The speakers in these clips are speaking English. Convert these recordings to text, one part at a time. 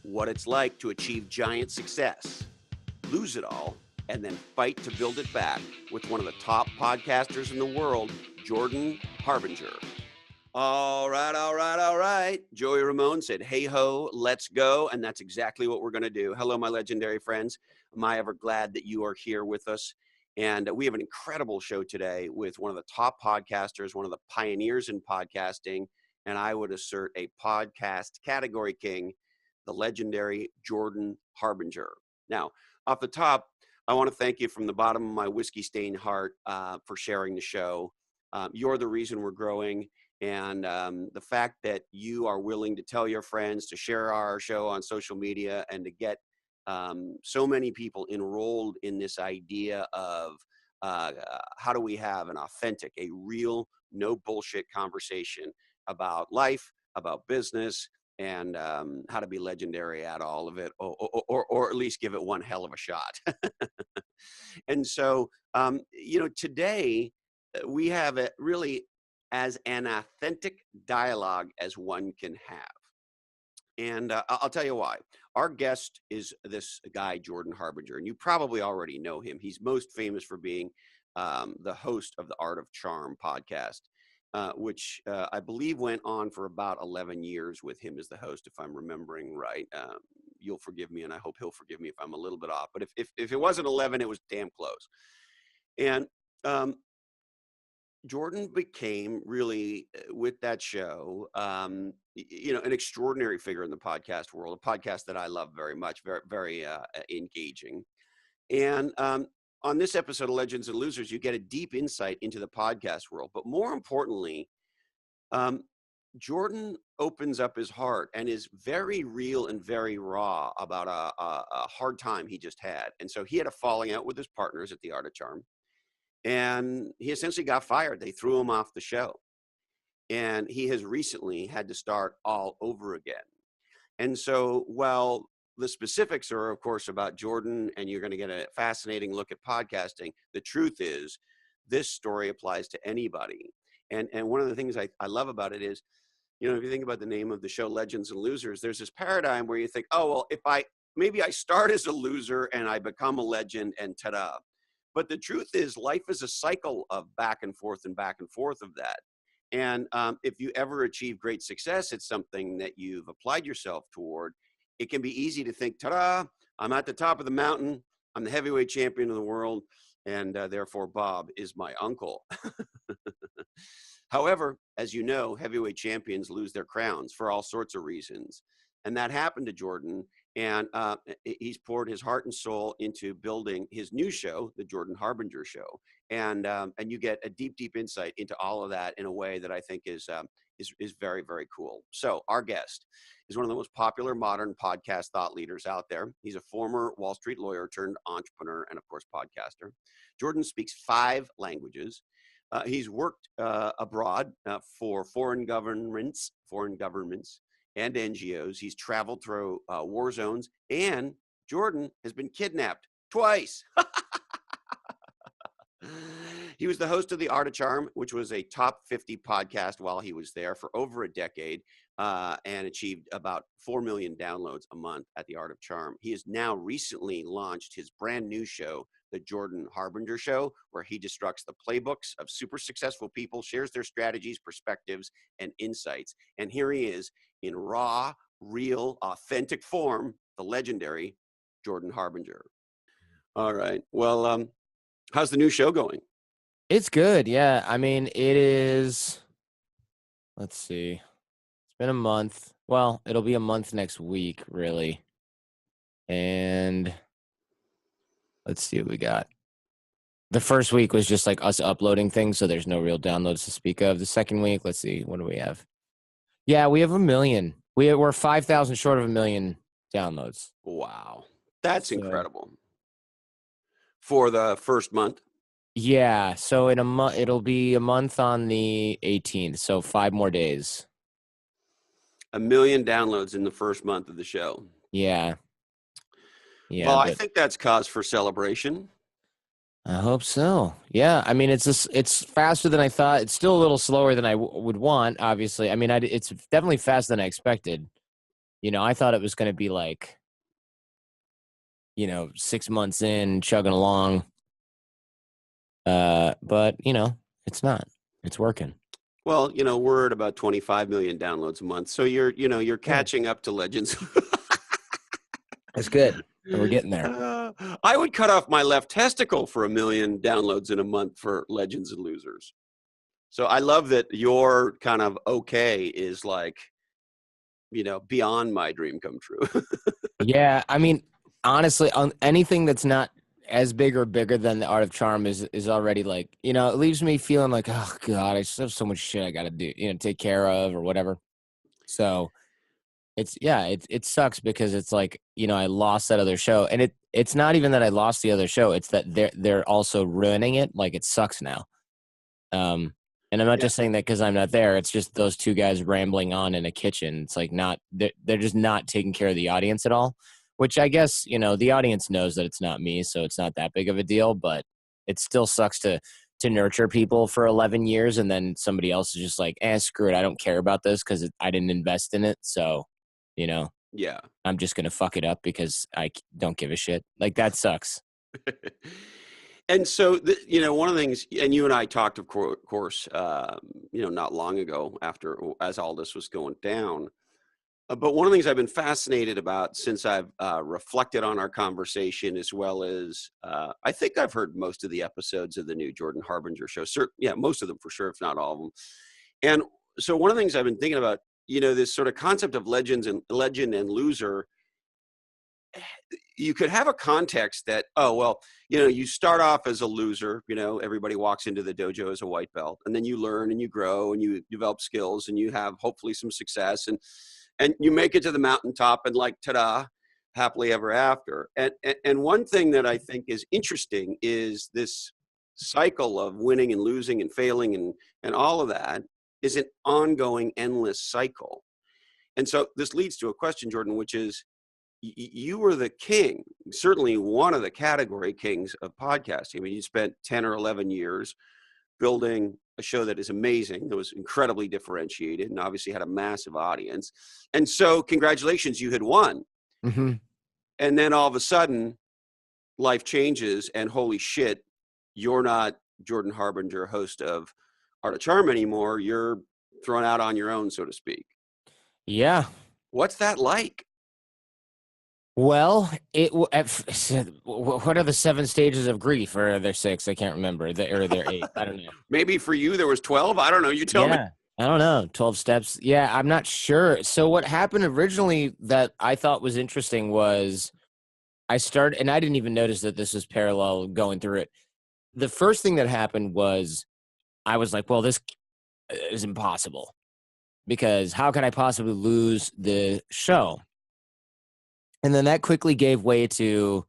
what it's like to achieve giant success, lose it all, and then fight to build it back with one of the top podcasters in the world, Jordan Harbinger. All right. Joey Ramone said, hey ho, let's go. And that's exactly what we're going to do. Hello, my legendary friends. Am I ever glad that you are here with us? And we have an incredible show today with one of the top podcasters, one of the pioneers in podcasting, and I would assert a podcast category king, the legendary Jordan Harbinger. Now, off the top, I want to thank you from the bottom of my whiskey-stained heart for sharing the show. You're the reason we're growing. And the fact that you are willing to tell your friends, to share our show on social media, and to get so many people enrolled in this idea of how do we have an authentic, a real, no bullshit conversation about life, about business, and how to be legendary at all of it, or at least give it one hell of a shot. And so, today we have it really as an authentic dialogue as one can have. And I'll tell you why. Our guest is this guy, Jordan Harbinger, and you probably already know him. He's most famous for being the host of the Art of Charm podcast, which I believe went on for about 11 years with him as the host, if I'm remembering right. You'll forgive me, and I hope he'll forgive me if I'm a little bit off. But if it wasn't 11, it was damn close. And Jordan became really, with that show, an extraordinary figure in the podcast world, a podcast that I love very much, very, very engaging. And on this episode of Legends and Losers, you get a deep insight into the podcast world. But more importantly, Jordan opens up his heart and is very real and very raw about a hard time he just had. And so he had a falling out with his partners at the Art of Charm. And he essentially got fired. They threw him off the show. And he has recently had to start all over again. And so, while the specifics are, of course, about Jordan, and you're going to get a fascinating look at podcasting, the truth is this story applies to anybody. And one of the things I love about it is, if you think about the name of the show, Legends and Losers, there's this paradigm where you think, oh, well, maybe I start as a loser and I become a legend and ta-da. But the truth is, life is a cycle of back and forth of that. And if you ever achieve great success, it's something that you've applied yourself toward. It can be easy to think, ta-da, I'm at the top of the mountain. I'm the heavyweight champion of the world. And therefore, Bob is my uncle. However, as you know, heavyweight champions lose their crowns for all sorts of reasons. And that happened to Jordan. And he's poured his heart and soul into building his new show, the Jordan Harbinger Show, and you get a deep insight into all of that in a way that I think is very, very cool. So our guest is one of the most popular modern podcast thought leaders out there. He's a former Wall Street lawyer turned entrepreneur and, of course, podcaster. Jordan speaks 5 languages. He's worked abroad for foreign governments and NGOs. He's traveled through war zones, and Jordan has been kidnapped twice. He was the host of The Art of Charm, which was a top 50 podcast while he was there for over a decade, and achieved about 4 million downloads a month at The Art of Charm. He has now recently launched his brand new show, The Jordan Harbinger Show, where he destructs the playbooks of super successful people, shares their strategies, perspectives, and insights. And here he is in raw, real, authentic form, the legendary Jordan Harbinger. All right. Well, how's the new show going? It's good. Yeah. I mean, it is, let's see. It's been a month. Well, it'll be a month next week, really. And let's see what we got. The first week was just like us uploading things, so there's no real downloads to speak of. The second week, let's see. What do we have? Yeah, we have 1 million. We're 5,000 short of 1 million downloads. Wow. That's incredible. For the first month? Yeah, so in a month, it'll be a month on the 18th, so 5 more days. 1 million downloads in the first month of the show. Yeah. Well, I think that's cause for celebration. I hope so. Yeah, I mean, it's faster than I thought. It's still a little slower than I would want, obviously. I mean, it's definitely faster than I expected. I thought it was going to be like, 6 months in, chugging along. But it's not. It's working. Well, we're at about 25 million downloads a month. So you're Yeah. catching up to Legends. It's good. We're getting there. I would cut off my left testicle for 1 million downloads in a month for Legends and Losers. So I love that your kind of okay is like, beyond my dream come true. Yeah, I mean, honestly, on anything that's not as big or bigger than the Art of Charm is already like, it leaves me feeling like, oh God, I just have so much shit I got to do, take care of or whatever. So it sucks because it's like, I lost that other show, and it's not even that I lost the other show. It's that they're also ruining it. Like, it sucks now. And I'm not Yeah. just saying that because I'm not there. It's just those two guys rambling on in a kitchen. It's like they're just not taking care of the audience at all, which I guess, the audience knows that it's not me. So it's not that big of a deal, but it still sucks to nurture people for 11 years. And then somebody else is just like, screw it. I don't care about this because I didn't invest in it. So, you know, Yeah. I'm just going to fuck it up because I don't give a shit. Like, that sucks. And so, one of the things, and you and I talked, of course, not long ago as all this was going down. But one of the things I've been fascinated about since I've reflected on our conversation, as well as I think I've heard most of the episodes of the new Jordan Harbinger show. Yeah, most of them for sure, if not all of them. And so, one of the things I've been thinking about, this sort of concept of legend and loser, you could have a context that, oh, well, you start off as a loser, everybody walks into the dojo as a white belt, and then you learn and you grow and you develop skills and you have hopefully some success, and you make it to the mountaintop, and like, ta-da, happily ever after. And one thing that I think is interesting is this cycle of winning and losing and failing and all of that is an ongoing endless cycle. And so this leads to a question, Jordan, which is, you were the king, certainly one of the category kings of podcasting. I mean, you spent 10 or 11 years building a show that is amazing, that was incredibly differentiated and obviously had a massive audience. And so congratulations, you had won. Mm-hmm. And then all of a sudden, life changes, and holy shit, you're not Jordan Harbinger, host of Art of Charm anymore. You're thrown out on your own, so to speak. Yeah. What's that like? Well, what are the 7 stages of grief, or are there 6? I can't remember. Or there 8. I don't know. Maybe for you there was 12. I don't know. You tell me. Yeah, I don't know. 12 steps. Yeah, I'm not sure. So what happened originally that I thought was interesting was I started, and I didn't even notice that this was parallel going through it. The first thing that happened was I was like, well, this is impossible because how can I possibly lose the show? And then that quickly gave way to,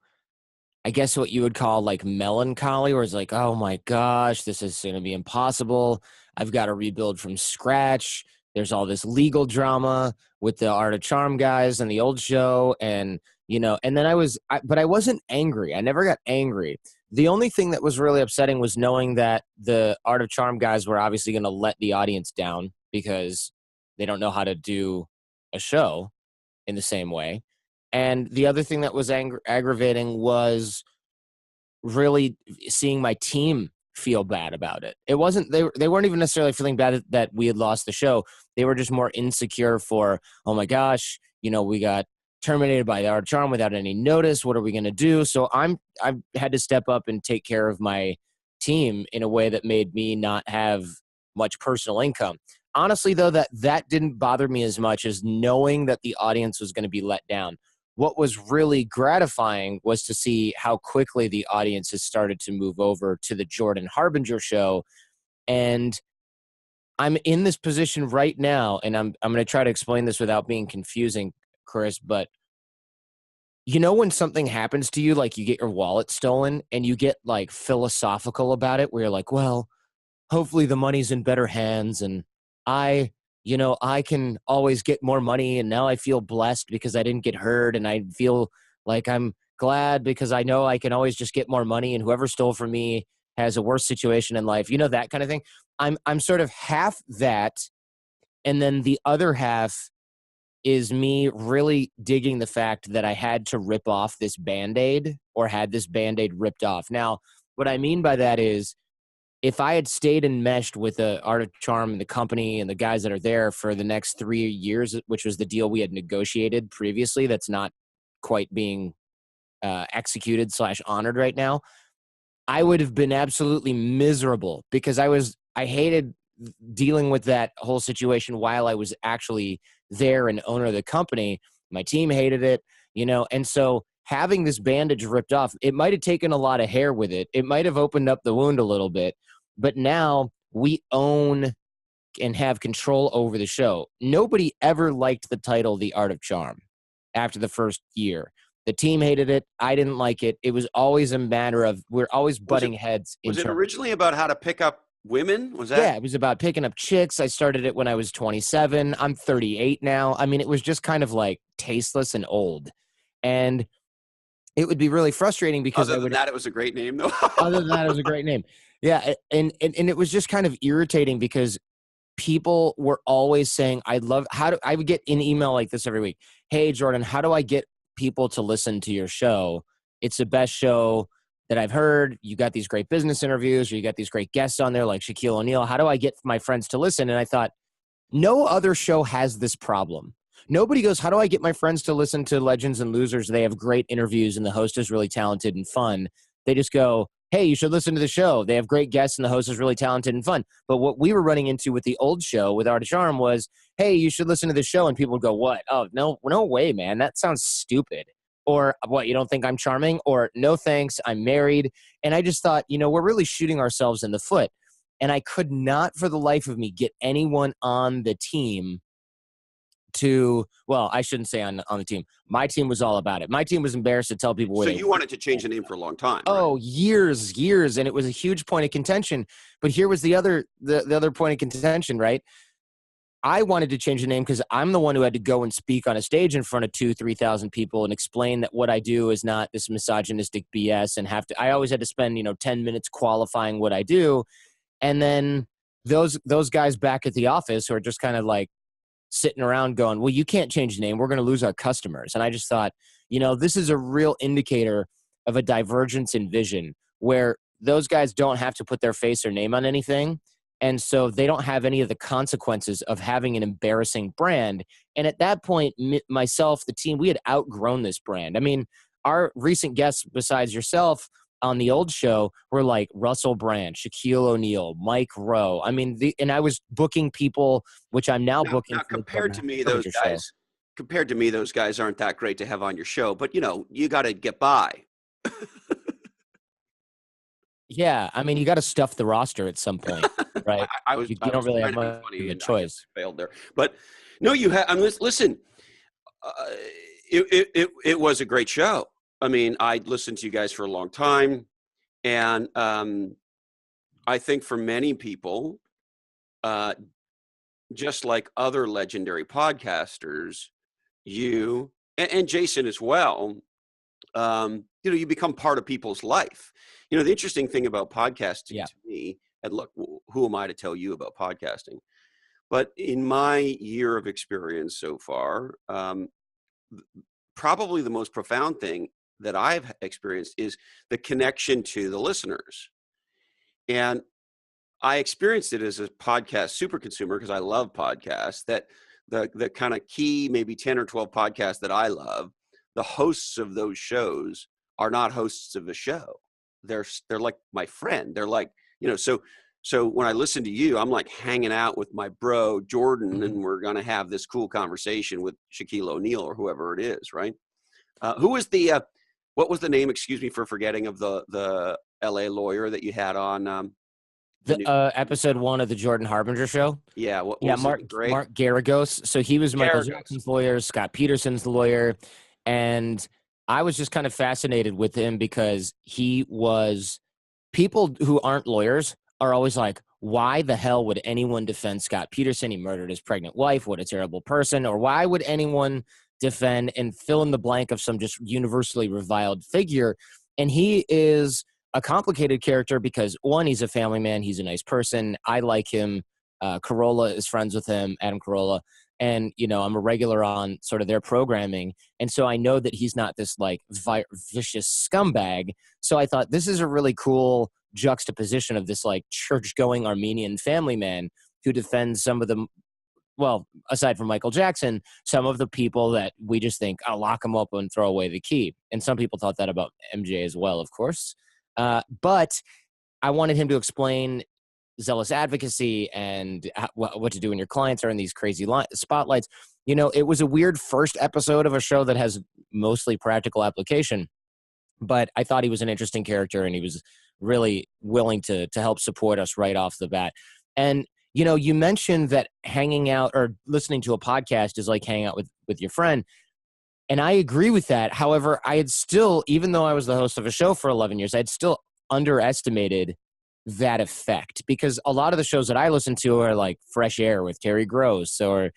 I guess, what you would call like melancholy, where it's like, oh my gosh, this is going to be impossible. I've got to rebuild from scratch. There's all this legal drama with the Art of Charm guys and the old show. And, and then but I wasn't angry. I never got angry. The only thing that was really upsetting was knowing that the Art of Charm guys were obviously going to let the audience down because they don't know how to do a show in the same way. And the other thing that was aggravating was really seeing my team feel bad about it. It wasn't they weren't even necessarily feeling bad that we had lost the show. They were just more insecure for, oh my gosh, we got terminated by our charm without any notice. What are we going to do? So I've had to step up and take care of my team in a way that made me not have much personal income. Honestly, though, that didn't bother me as much as knowing that the audience was going to be let down. What was really gratifying was to see how quickly the audience has started to move over to the Jordan Harbinger show. And I'm in this position right now, and I'm going to try to explain this without being confusing, Chris, but when something happens to you, like you get your wallet stolen and you get like philosophical about it, where you're like, well, hopefully the money's in better hands, and I can always get more money, and now I feel blessed because I didn't get hurt, and I feel like I'm glad because I know I can always just get more money, and whoever stole from me has a worse situation in life, that kind of thing. I'm sort of half that, and then the other half is me really digging the fact that I had to rip off this Band-Aid or had this Band-Aid ripped off. Now, what I mean by that is if I had stayed enmeshed with the Art of Charm and the company and the guys that are there for the next 3 years, which was the deal we had negotiated previously, that's not quite being executed / honored right now, I would have been absolutely miserable because I hated dealing with that whole situation while I was actually there and owner of the company. My team hated it, and so having this bandage ripped off, it might have taken a lot of hair with it. It might have opened up the wound a little bit, but now we own and have control over the show. Nobody ever liked the title The Art of Charm after the first year. The team hated it. I didn't like it. It was always a matter of we're always butting heads. Was it originally about how to pick up women? Was that? Yeah, it was about picking up chicks. I started it when I was 27. I'm 38 now. I mean, it was just kind of like tasteless and old. And it would be really frustrating because Other than that, it was a great name, though. other than that, it was a great name. Yeah, and it was just kind of irritating because people were always saying, I would get an email like this every week. Hey, Jordan, how do I get people to listen to your show? It's the best show that I've heard. You got these great business interviews, or you got these great guests on there like Shaquille O'Neal. How do I get my friends to listen? And I thought, no other show has this problem. Nobody goes, how do I get my friends to listen to Legends and Losers? They have great interviews and the host is really talented and fun. They just go, hey, you should listen to the show. They have great guests and the host is really talented and fun. But what we were running into with the old show with Art of Charm was, hey, you should listen to the show. And people would go, what? Oh, no way, man. That sounds stupid. Or what, you don't think I'm charming? Or no thanks, I'm married. And I just thought, we're really shooting ourselves in the foot. And I could not for the life of me get anyone on the team I shouldn't say on the team. My team was all about it. My team was embarrassed to tell people. So you wanted to change the name for a long time. Oh, right? years. And it was a huge point of contention. But here was the other point of contention, right? I wanted to change the name because I'm the one who had to go and speak on a stage in front of 2,000-3,000 people and explain that what I do is not this misogynistic BS and I always had to spend, 10 minutes qualifying what I do. And then those guys back at the office who are just kind of like sitting around going, well, you can't change the name. We're going to lose our customers. And I just thought, this is a real indicator of a divergence in vision where those guys don't have to put their face or name on anything. And so they don't have any of the consequences of having an embarrassing brand. And at that point, myself, the team, we had outgrown this brand. I mean, our recent guests besides yourself on the old show were like Russell Brand, Shaquille O'Neal, Mike Rowe. I mean, and I was booking people, which I'm now booking. Now compared to me, those guys aren't that great to have on your show, but you got to get by. Yeah, I mean, you got to stuff the roster at some point, right? You don't really have much of a choice. Failed there, but no, you have. I mean, listen, it was a great show. I mean, I listened to you guys for a long time, and I think for many people, just like other legendary podcasters, you and Jason as well, you become part of people's life. The interesting thing about podcasting to me, and look, who am I to tell you about podcasting? But in my year of experience so far, probably the most profound thing that I've experienced is the connection to the listeners. And I experienced it as a podcast super consumer because I love podcasts, that the kind of key, maybe 10 or 12 podcasts that I love, the hosts of those shows are not hosts of a show. They're like my friend. They're like, so when I listen to you, I'm like hanging out with my bro Jordan, and we're going to have this cool conversation with Shaquille O'Neal or whoever it is, right? Who was what was the name, excuse me for forgetting, of the LA lawyer that you had on episode 1 of the Jordan Harbinger show? Yeah. Mark Garagos. So he was Michael Jackson's lawyer. Scott Peterson's the lawyer. And I was just kind of fascinated with him because people who aren't lawyers are always like, why the hell would anyone defend Scott Peterson? He murdered his pregnant wife. What a terrible person. Or why would anyone defend and fill in the blank of some just universally reviled figure? And he is a complicated character because, one, he's a family man. He's a nice person. I like him. Carolla is friends with him, Adam Carolla. And, I'm a regular on sort of their programming. And so I know that he's not this like vicious scumbag. So I thought this is a really cool juxtaposition of this like church going Armenian family man who defends some of the, well, aside from Michael Jackson, some of the people that we just think, I'll lock him up and throw away the key. And some people thought that about MJ as well, of course. But I wanted him to explain zealous advocacy and what to do when your clients are in these crazy spotlights. It was a weird first episode of a show that has mostly practical application, but I thought he was an interesting character and he was really willing to help support us right off the bat. And, you mentioned that hanging out or listening to a podcast is like hanging out with your friend. And I agree with that. However, I had still, even though I was the host of a show for 11 years, I had still underestimated that effect, because a lot of the shows that I listen to are like Fresh Air with Terry Gross or,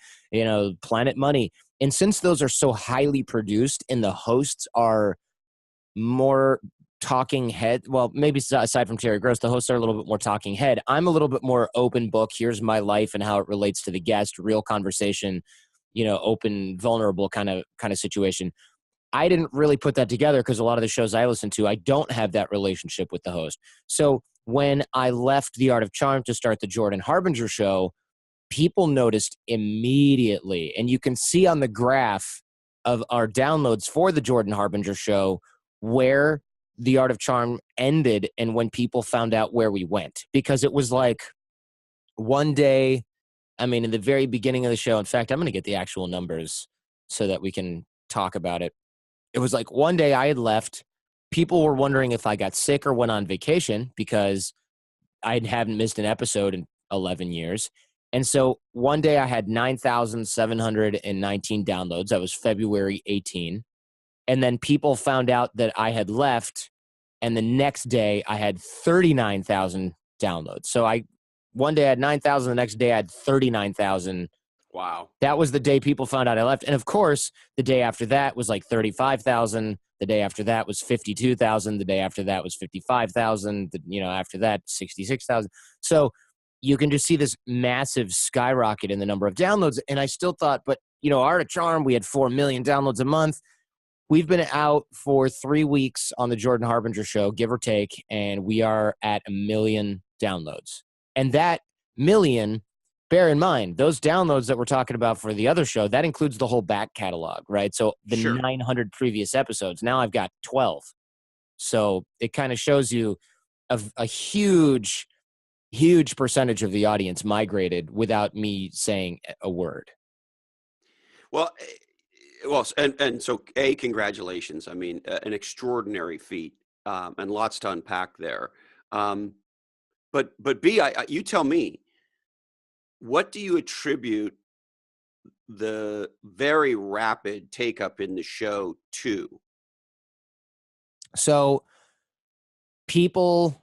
Planet Money. And since those are so highly produced and the hosts are more talking head, well, maybe aside from Terry Gross, the hosts are a little bit more talking head. I'm a little bit more open book. Here's my life and how it relates to the guest, real conversation, open, vulnerable kind of situation. I didn't really put that together because a lot of the shows I listen to, I don't have that relationship with the host. So when I left The Art of Charm to start the Jordan Harbinger show, people noticed immediately. And you can see on the graph of our downloads for the Jordan Harbinger show where The Art of Charm ended and when people found out where we went. Because it was like one day, in the very beginning of the show, in fact, I'm going to get the actual numbers so that we can talk about it. It was like one day I had left. People were wondering if I got sick or went on vacation because I hadn't missed an episode in 11 years. And so one day I had 9,719 downloads. That was February 18. And then people found out that I had left. And the next day I had 39,000 downloads. So one day I had 9,000. The next day I had 39,000. Wow. That was the day people found out I left. And of course, the day after that was like 35,000. The day after that was 52,000. The day after that was 55,000. After that, 66,000. So you can just see this massive skyrocket in the number of downloads. And I still thought, but, Art of Charm, we had 4 million downloads a month. We've been out for 3 weeks on the Jordan Harbinger show, give or take, and we are at 1 million downloads. And that million, bear in mind, those downloads that we're talking about for the other show, that includes the whole back catalog, right? So the Sure. 900 previous episodes, now I've got 12. So it kind of shows you a huge, huge percentage of the audience migrated without me saying a word. Well, and so congratulations. An extraordinary feat, and lots to unpack there. But B, you tell me, what do you attribute the very rapid take up in the show to? So people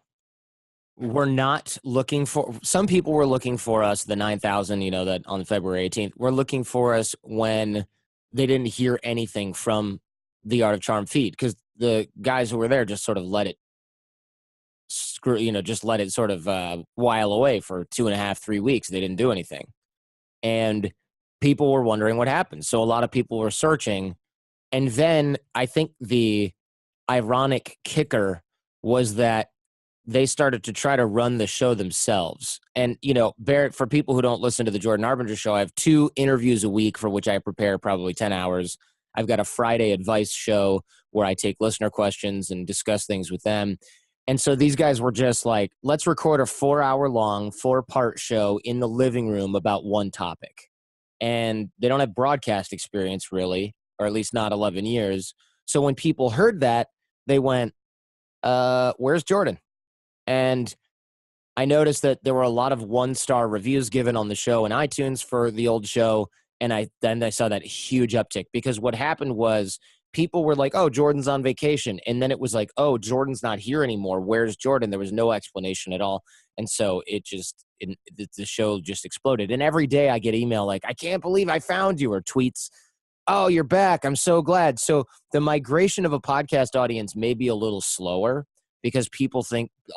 were not looking for, some people were looking for us, the 9,000, that on February 18th, were looking for us when they didn't hear anything from the Art of Charm feed, because the guys who were there just sort of let it sort of while away for 2.5, 3 weeks. They didn't do anything. And people were wondering what happened. So a lot of people were searching. And then I think the ironic kicker was that they started to try to run the show themselves. And, Barrett, for people who don't listen to the Jordan Harbinger show, I have 2 interviews a week for which I prepare probably 10 hours. I've got a Friday advice show where I take listener questions and discuss things with them. And so these guys were just like, let's record a 4-hour-long, 4-part show in the living room about one topic. And they don't have broadcast experience really, or at least not 11 years. So when people heard that, they went, where's Jordan? And I noticed that there were a lot of 1-star reviews given on the show in iTunes for the old show. And then I saw that huge uptick, because what happened was people were like, oh, Jordan's on vacation. And then it was like, oh, Jordan's not here anymore. Where's Jordan? There was no explanation at all. And so the show just exploded. And every day I get email like, I can't believe I found you, or tweets, oh, you're back. I'm so glad. So the migration of a podcast audience may be a little slower, because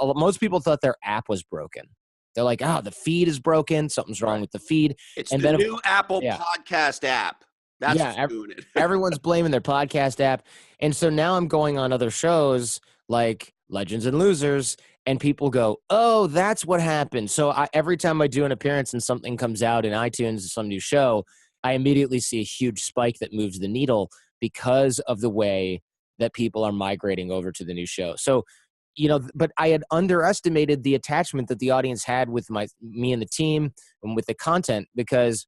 most people thought their app was broken. They're like, oh, the feed is broken. Something's wrong with the feed. It's And the then, new Apple yeah, podcast app. That's what's doing it. everyone's blaming their podcast app. And so now I'm going on other shows like Legends and Losers, and people go, oh, that's what happened. So every time I do an appearance and something comes out in iTunes, some new show, I immediately see a huge spike that moves the needle because of the way that people are migrating over to the new show. So, but I had underestimated the attachment that the audience had with me and the team and with the content, because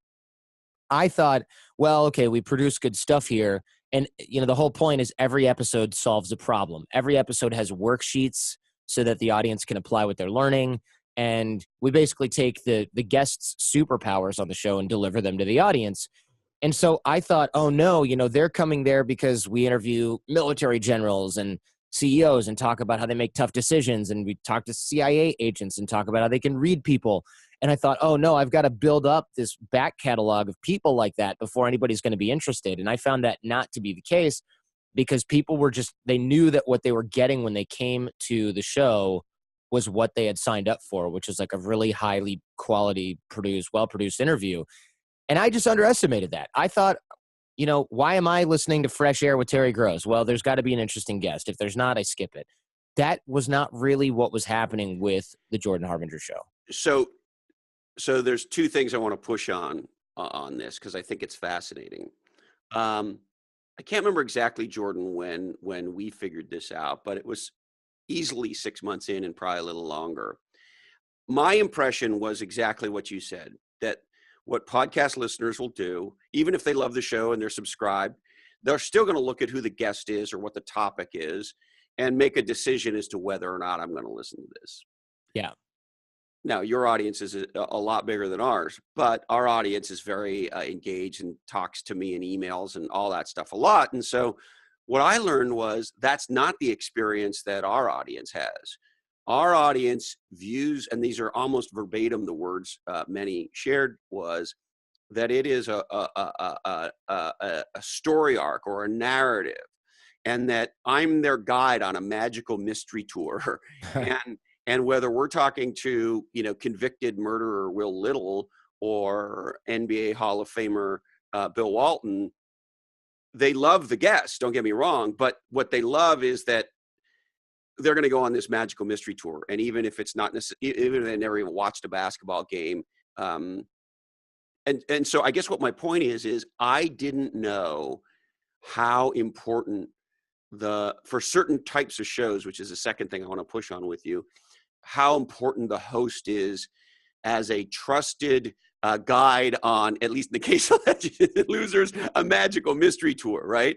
I thought, well, okay, we produce good stuff here. And, the whole point is every episode solves a problem. Every episode has worksheets so that the audience can apply what they're learning. And we basically take the guests' superpowers on the show and deliver them to the audience. And so I thought, oh no, they're coming there because we interview military generals and CEOs and talk about how they make tough decisions. And we talk to CIA agents and talk about how they can read people. And I thought, oh no, I've got to build up this back catalog of people like that before anybody's going to be interested. And I found that not to be the case, because people were they knew that what they were getting when they came to the show was what they had signed up for, which is like a really highly quality produced, well-produced interview. And I just underestimated that. I thought, why am I listening to Fresh Air with Terry Gross? Well, there's got to be an interesting guest. If there's not, I skip it. That was not really what was happening with the Jordan Harbinger show. So there's two things I want to push on this, because I think it's fascinating. I can't remember exactly, Jordan, when we figured this out, but it was easily 6 months in and probably a little longer. My impression was exactly what you said, that what podcast listeners will do, even if they love the show and they're subscribed, they're still going to look at who the guest is or what the topic is and make a decision as to whether or not I'm going to listen to this. Yeah. Now, your audience is a lot bigger than ours, but our audience is very engaged and talks to me in emails and all that stuff a lot. And so what I learned was that's not the experience that our audience has. Our audience views, and these are almost verbatim the words many shared, was that it is a story arc or a narrative, and that I'm their guide on a magical mystery tour. And whether we're talking to, convicted murderer Will Little or NBA Hall of Famer Bill Walton, they love the guests, don't get me wrong, but what they love is that they're going to go on this magical mystery tour. And even if it's not necessarily, even if they never even watched a basketball game. And so I guess what my point is I didn't know how important for certain types of shows, which is the second thing I want to push on with you, how important the host is as a trusted guide on, at least in the case of Losers, a magical mystery tour, right?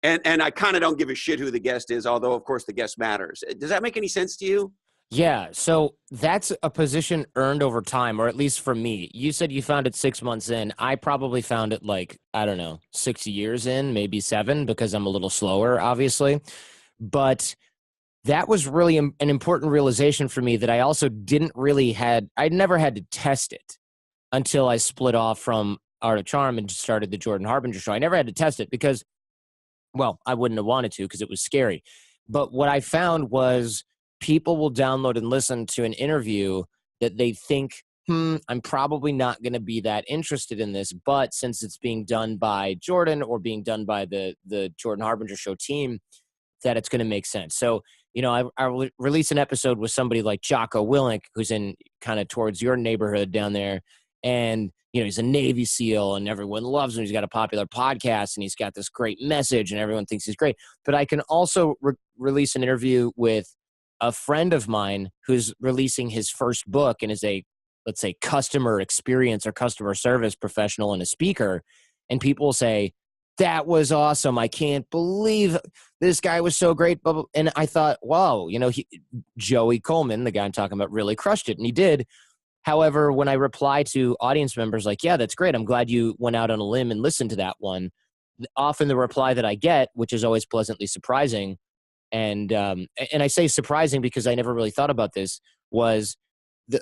And I kind of don't give a shit who the guest is, although, of course, the guest matters. Does that make any sense to you? Yeah, so that's a position earned over time, or at least for me. You said you found it 6 months in. I probably found it 6 years in, maybe 7, because I'm a little slower, obviously. But that was really an important realization for me, that I also I never had to test it until I split off from Art of Charm and started the Jordan Harbinger show. I never had to test it because, well, I wouldn't have wanted to because it was scary. But what I found was people will download and listen to an interview that they think, I'm probably not going to be that interested in this, but since it's being done by Jordan or being done by the Jordan Harbinger show team, that it's going to make sense. So, I release an episode with somebody like Jocko Willink, who's in kind of towards your neighborhood down there. And, he's a Navy SEAL and everyone loves him. He's got a popular podcast and he's got this great message and everyone thinks he's great. But I can also release an interview with a friend of mine who's releasing his first book and is let's say, customer experience or customer service professional and a speaker. And people say, that was awesome. I can't believe this guy was so great. And I thought, wow, Joey Coleman, the guy I'm talking about, really crushed it. And he did. However, when I reply to audience members like, yeah, that's great, I'm glad you went out on a limb and listened to that one, often the reply that I get, which is always pleasantly surprising, and I say surprising because I never really thought about this, was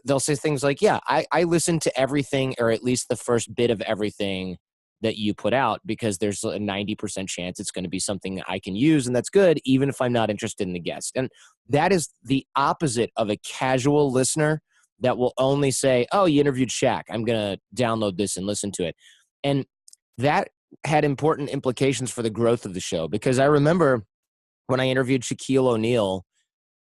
they'll say things like, yeah, I listened to everything, or at least the first bit of everything that you put out, because there's a 90% chance it's going to be something I can use, and that's good, even if I'm not interested in the guest. And that is the opposite of a casual listener that will only say, oh, you interviewed Shaq. I'm going to download this and listen to it. And that had important implications for the growth of the show, because I remember when I interviewed Shaquille O'Neal,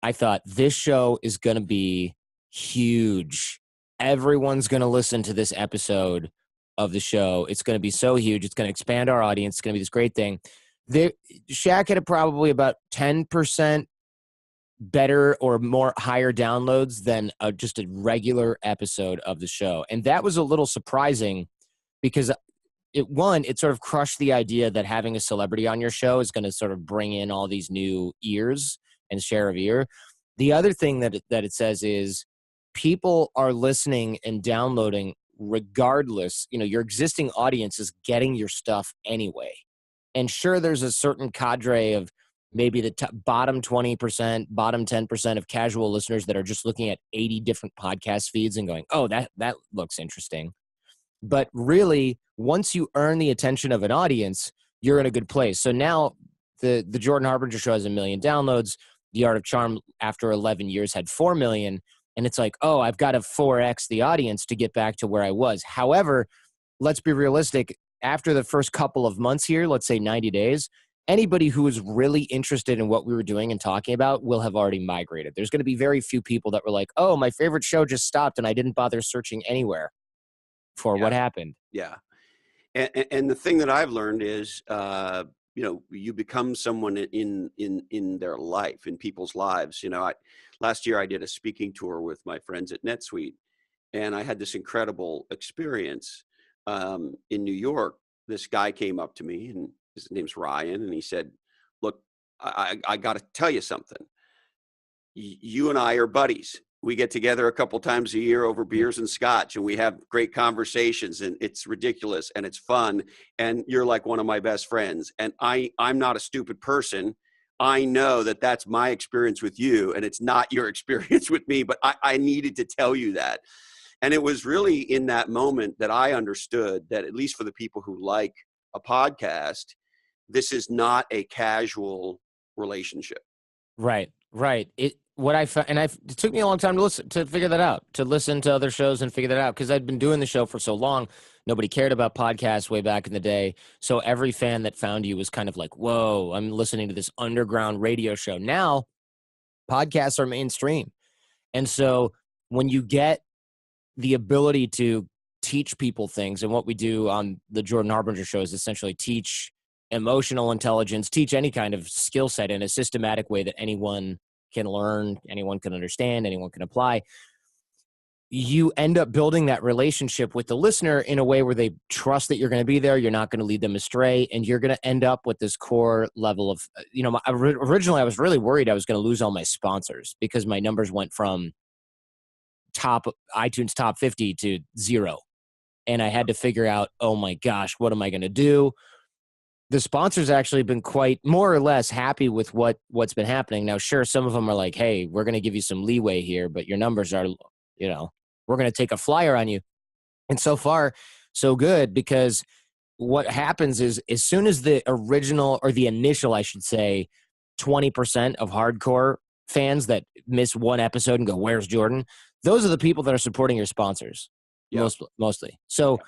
I thought this show is going to be huge. Everyone's going to listen to this episode of the show. It's going to be so huge. It's going to expand our audience. It's going to be this great thing. Shaq had probably about 10% better or more higher downloads than just a regular episode of the show. And that was a little surprising because it sort of crushed the idea that having a celebrity on your show is going to sort of bring in all these new ears and share of ear. The other thing that it says is people are listening and downloading regardless. Your existing audience is getting your stuff anyway. And sure, there's a certain cadre of maybe the bottom 20%, bottom 10% of casual listeners that are just looking at 80 different podcast feeds and going, oh, that looks interesting. But really, once you earn the attention of an audience, you're in a good place. So now the Jordan Harbinger show has 1 million downloads. The Art of Charm, after 11 years, had 4 million. And it's like, oh, I've got to 4X the audience to get back to where I was. However, let's be realistic. After the first couple of months here, let's say 90 days, anybody who is really interested in what we were doing and talking about will have already migrated. There's going to be very few people that were like, oh, my favorite show just stopped and I didn't bother searching anywhere for what happened. Yeah. And the thing that I've learned is, you become someone in their life, in people's lives. Last year I did a speaking tour with my friends at NetSuite, and I had this incredible experience in New York. This guy came up to me, and his name's Ryan, and he said, look, I got to tell you something. You and I are buddies. We get together a couple times a year over beers and scotch, and we have great conversations, and it's ridiculous and it's fun. And you're like one of my best friends. And I'm not a stupid person. I know that that's my experience with you, and it's not your experience with me, but I needed to tell you that. And it was really in that moment that I understood that, at least for the people who like a podcast, this is not a casual relationship. Right. It took me a long time to figure that out, to listen to other shows and figure that out, because I'd been doing the show for so long. Nobody cared about podcasts way back in the day. So every fan that found you was kind of like, whoa, I'm listening to this underground radio show. Now podcasts are mainstream. And so when you get the ability to teach people things, and what we do on the Jordan Harbinger show is essentially teach emotional intelligence, teach any kind of skill set in a systematic way that anyone can learn, anyone can understand, anyone can apply. You end up building that relationship with the listener in a way where they trust that you're going to be there. You're not going to lead them astray, and you're going to end up with this core level of, originally I was really worried I was going to lose all my sponsors because my numbers went from iTunes top 50 to 0. And I had to figure out, oh my gosh, what am I going to do? The sponsors actually been quite more or less happy with what's been happening. Now, sure, some of them are like, hey, we're going to give you some leeway here, but your numbers are, we're going to take a flyer on you. And so far, so good, because what happens is, as soon as the original, or the initial, I should say, 20% of hardcore fans that miss one episode and go, where's Jordan? Those are the people that are supporting your sponsors. Yep. Mostly. So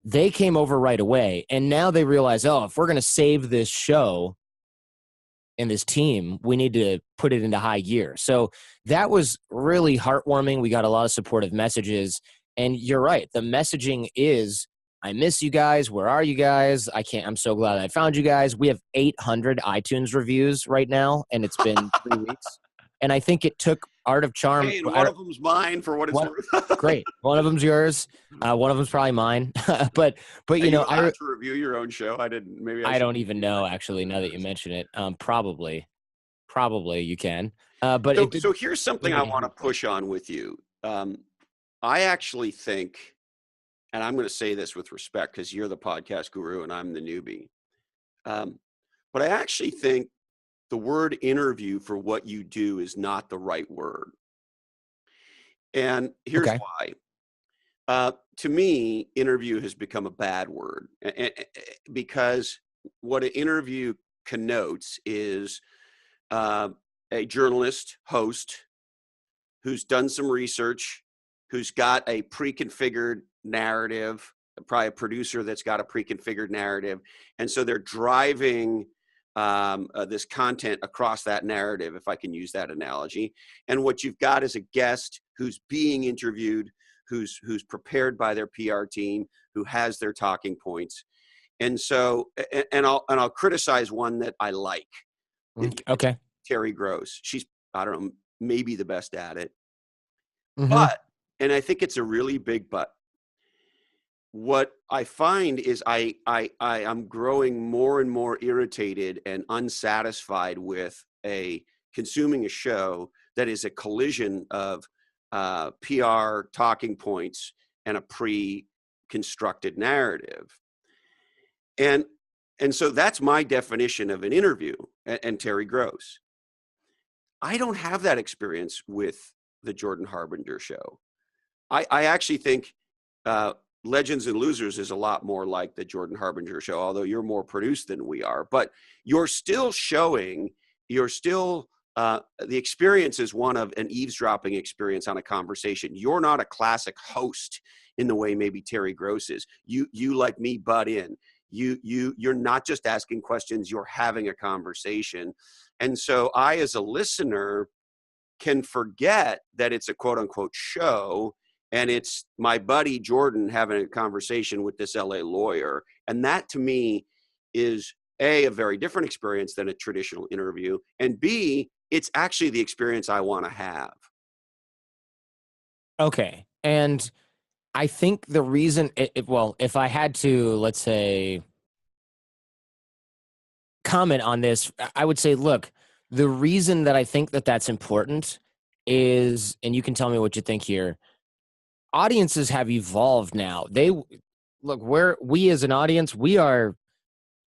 they came over right away, and now they realize, oh, if we're going to save this show and this team, we need to put it into high gear. So that was really heartwarming. We got a lot of supportive messages, and you're right. The messaging is, I miss you guys. Where are you guys? I'm so glad I found you guys. We have 800 iTunes reviews right now, and it's been 3 weeks. And I think it took Art of Charm. Hey, and one of them's mine, for what it's worth. Great. One of them's yours. One of them's probably mine. but you don't have to review your own show. I didn't. Maybe I don't even know, actually, now that you mention it. Probably you can. But so here's something I want to push on with you. I actually think, and I'm going to say this with respect because you're the podcast guru and I'm the newbie. But I actually think the word interview for what you do is not the right word. And here's why. To me, interview has become a bad word, because what an interview connotes is a journalist, host, who's done some research who's got a pre-configured narrative, probably a producer that's got a pre-configured narrative. And so they're driving this content across that narrative, if I can use that analogy. And what you've got is a guest who's being interviewed, who's prepared by their PR team, who has their talking points. And so, and I'll criticize one that I like. Okay. Terry Gross. She's, I don't know, maybe the best at it. Mm-hmm. But, and I think it's a really big but, what I find is I'm growing more and more irritated and unsatisfied with consuming a show that is a collision of PR talking points and a pre-constructed narrative. And so that's my definition of an interview and Terry Gross. I don't have that experience with the Jordan Harbinger show. I actually think Legends and Losers is a lot more like the Jordan Harbinger show, although you're more produced than we are. But you're still showing, the experience is one of an eavesdropping experience on a conversation. You're not a classic host in the way maybe Terry Gross is. You like me butt in. You're not just asking questions, you're having a conversation. And so I, as a listener, can forget that it's a quote unquote show and it's my buddy Jordan having a conversation with this LA lawyer. And that to me is A, a very different experience than a traditional interview, and B, it's actually the experience I want to have. Okay. And I think the reason, well, if I had to, let's say, comment on this, I would say, look, the reason that I think that that's important is, and you can tell me what you think here, audiences have evolved now. We as an audience, we're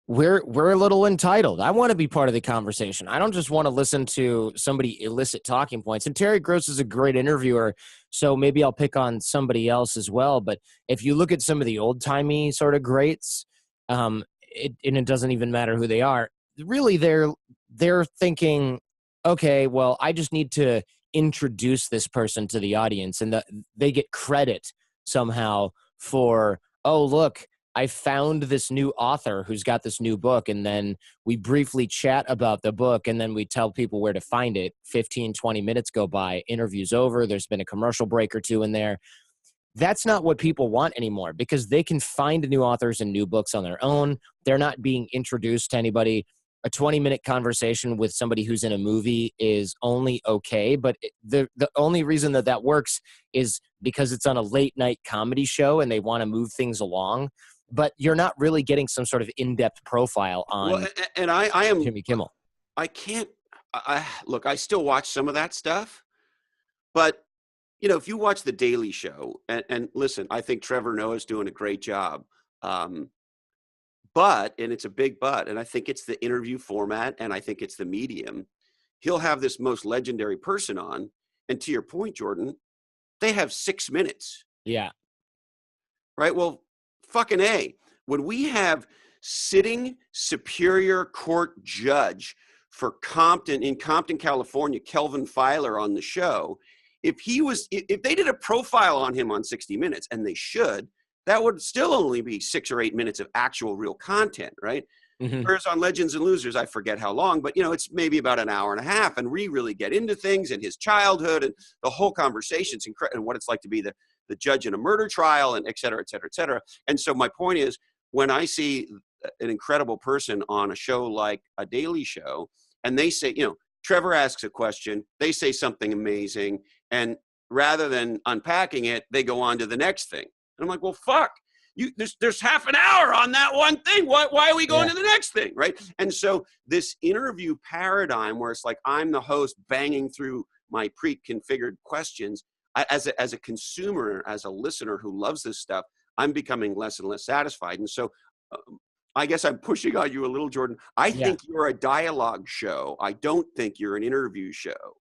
a little entitled. I want to be part of the conversation. I don't just want to listen to somebody elicit talking points. And Terry Gross is a great interviewer, so maybe I'll pick on somebody else as well. But if you look at some of the old timey sort of greats, and it doesn't even matter who they are. Really, they're thinking, okay, well, I just need to introduce this person to the audience, and they get credit somehow for, oh, look, I found this new author who's got this new book, and then we briefly chat about the book, and then we tell people where to find it. 15, 20 minutes go by, interview's over, there's been a commercial break or two in there. That's not what people want anymore, because they can find new authors and new books on their own. They're not being introduced to anybody. A 20-minute conversation with somebody who's in a movie is only okay, but the only reason that works is because it's on a late night comedy show and they want to move things along. But you're not really getting some sort of in-depth profile on, well, and I am Jimmy Kimmel. I can't look, I still watch some of that stuff, but if you watch The Daily Show, and listen, I think Trevor Noah's doing a great job. But, and it's a big but, and I think it's the interview format, and I think it's the medium. He'll have this most legendary person on, and to your point, Jordan, they have 6 minutes. Yeah. Right? Well, fucking A. When we have sitting Superior Court judge for in Compton, California, Kelvin Filer on the show, if they did a profile on him on 60 Minutes, and they should, that would still only be 6 or 8 minutes of actual real content, right? Mm-hmm. Whereas on Legends and Losers, I forget how long, but it's maybe about an hour and a half, and we really get into things and his childhood and the whole conversation's incredible, and what it's like to be the judge in a murder trial, and et cetera, et cetera, et cetera. And so my point is, when I see an incredible person on a show like A Daily Show, and they say, Trevor asks a question, they say something amazing, and rather than unpacking it, they go on to the next thing. And I'm like, well, fuck, there's half an hour on that one thing. Why are we going to the next thing, right? And so this interview paradigm where it's like I'm the host banging through my pre-configured questions, as a consumer, as a listener who loves this stuff, I'm becoming less and less satisfied. And so I guess I'm pushing on you a little, Jordan. I think you're a dialogue show. I don't think you're an interview show.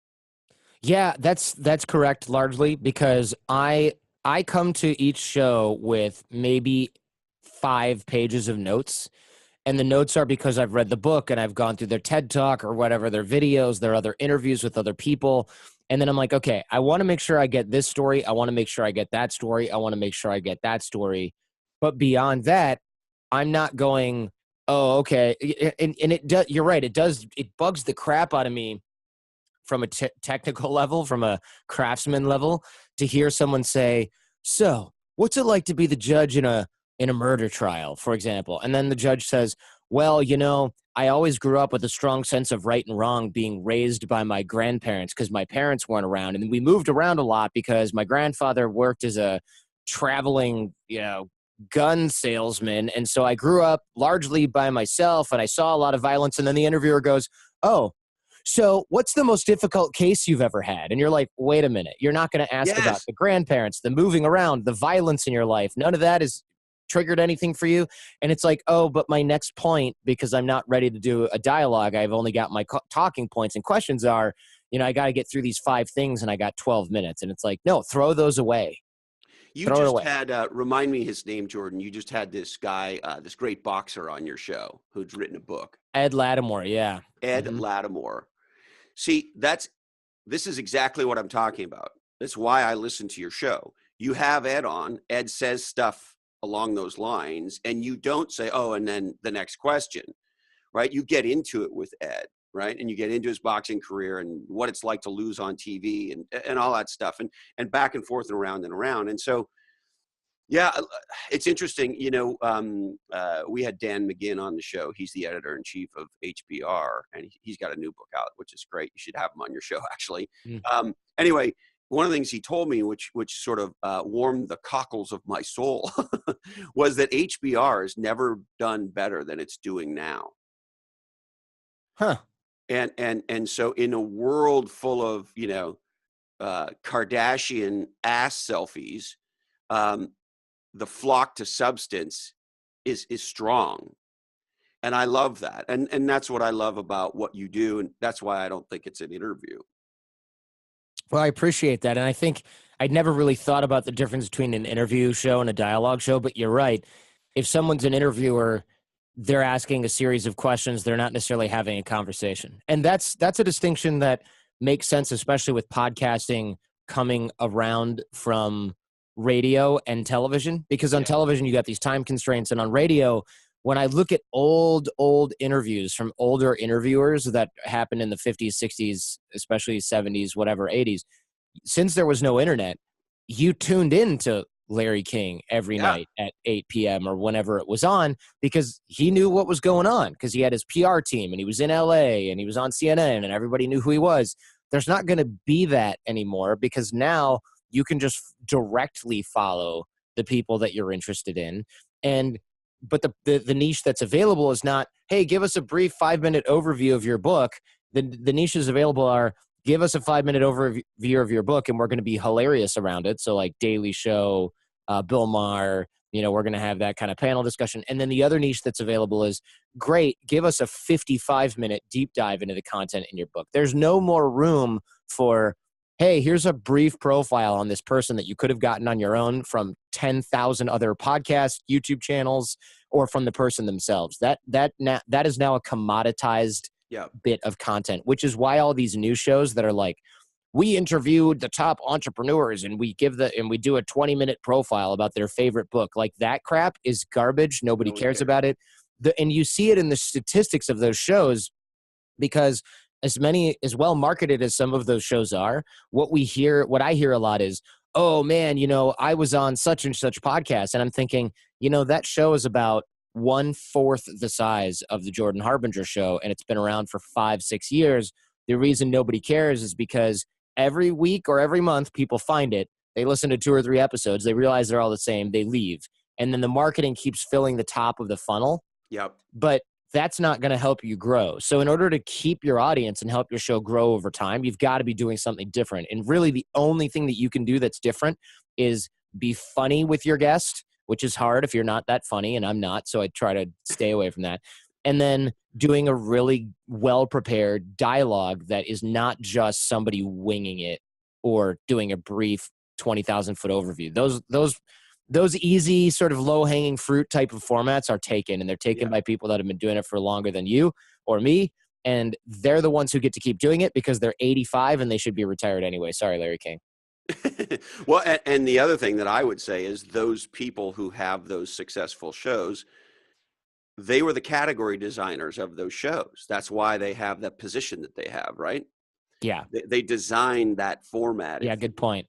Yeah, that's correct, largely because I come to each show with maybe 5 pages of notes, and the notes are because I've read the book and I've gone through their TED Talk or whatever, their videos, their other interviews with other people, And then I'm like, okay, I want to make sure I get this story. I want to make sure I get that story. I want to make sure I get that story. But beyond that, I'm not going, oh, okay. And it does, you're right. It bugs the crap out of me from a technical level, from a craftsman level, to hear someone say, so what's it like to be the judge in a murder trial, for example? And then the judge says, well, I always grew up with a strong sense of right and wrong, being raised by my grandparents because my parents weren't around. And we moved around a lot because my grandfather worked as a traveling, gun salesman. And so I grew up largely by myself and I saw a lot of violence. And then the interviewer goes, oh, so what's the most difficult case you've ever had? And you're like, wait a minute. You're not going to ask about Yes. the grandparents, the moving around, the violence in your life. None of that has triggered anything for you. And it's like, oh, but my next point, because I'm not ready to do a dialogue, I've only got my talking points and questions are, I got to get through these 5 things and I got 12 minutes. And it's like, no, throw those away. You Throw it just away. had, remind me his name, Jordan. You just had this guy, this great boxer on your show who's written a book, Ed Lattimore. Yeah. Ed Mm-hmm. Lattimore. See, this is exactly what I'm talking about. That's why I listen to your show. You have Ed on. Ed says stuff along those lines, and you don't say, "Oh," and then the next question, right? You get into it with Ed, right? And you get into his boxing career and what it's like to lose on TV and all that stuff, and back and forth and around and around. And so, yeah, it's interesting. We had Dan McGinn on the show. He's the editor in chief of HBR, and he's got a new book out, which is great. You should have him on your show, actually. Anyway, one of the things he told me, which sort of warmed the cockles of my soul, was that HBR has never done better than it's doing now. Huh. And so, in a world full of Kardashian ass selfies, the flock to substance is strong, and I love that, and that's what I love about what you do, and that's why I don't think it's an interview. Well, I appreciate that. And I think I'd never really thought about the difference between an interview show and a dialogue show, but you're right. If someone's an interviewer, they're asking a series of questions, they're not necessarily having a conversation. And that's a distinction that makes sense, especially with podcasting coming around from radio and television, because on television you got these time constraints, and on radio, when I look at old interviews from older interviewers that happened in the 50s, 60s, especially 70s, whatever, 80s, since there was no internet, you tuned in to Larry King every night at 8 p.m. or whenever it was on, because he knew what was going on, because he had his PR team and he was in LA and he was on CNN and everybody knew who he was. There's not going to be that anymore, because now you can just directly follow the people that you're interested in. But the niche that's available is not, hey, give us a brief 5-minute overview of your book. The niches available are, give us a 5-minute overview of your book, and we're going to be hilarious around it. So like Daily Show, Bill Maher, we're going to have that kind of panel discussion. And then the other niche that's available is, great, give us a 55-minute deep dive into the content in your book. There's no more room for, hey, here's a brief profile on this person that you could have gotten on your own from 10,000 other podcasts, YouTube channels, or from the person themselves. That is now a commoditized bit of content, which is why all these new shows that are like, we interviewed the top entrepreneurs and we do a 20-minute profile about their favorite book. Like, that crap is garbage. Nobody cares about it. And you see it in the statistics of those shows, because as well marketed as some of those shows are, what I hear a lot is, oh man, I was on such and such podcast. And I'm thinking, that show is about 1/4 the size of the Jordan Harbinger show, and it's been around for 5-6 years. The reason nobody cares is because every week or every month people find it, they listen to 2 or 3 episodes, they realize they're all the same, they leave. And then the marketing keeps filling the top of the funnel. But that's not going to help you grow. So in order to keep your audience and help your show grow over time, you've got to be doing something different. And really the only thing that you can do that's different is be funny with your guest, which is hard if you're not that funny, and I'm not, so I try to stay away from that. And then doing a really well-prepared dialogue that is not just somebody winging it or doing a brief 20,000-foot overview. Those easy sort of low-hanging fruit type of formats are taken, and they're taken by people that have been doing it for longer than you or me. and they're the ones who get to keep doing it because they're 85 and they should be retired anyway. Sorry, Larry King. Well, and the other thing that I would say is those people who have those successful shows, they were the category designers of those shows. That's why they have that position that they have, right? Yeah. They designed that format. Yeah, good point.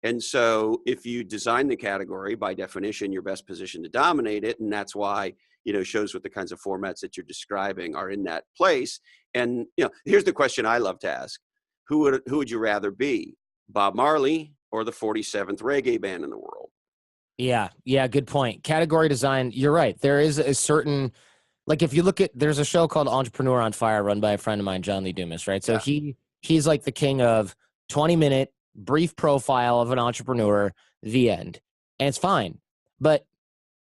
And so if you design the category, by definition, you're best positioned to dominate it. And that's why, shows with the kinds of formats that you're describing are in that place. And, here's the question I love to ask. Who would you rather be, Bob Marley or the 47th reggae band in the world? Yeah, good point. Category design, you're right. There is a certain, like if you look at, there's a show called Entrepreneur on Fire run by a friend of mine, John Lee Dumas, right? So Yeah. he's like the king of 20-minute brief profile of an entrepreneur, the end. And it's fine. But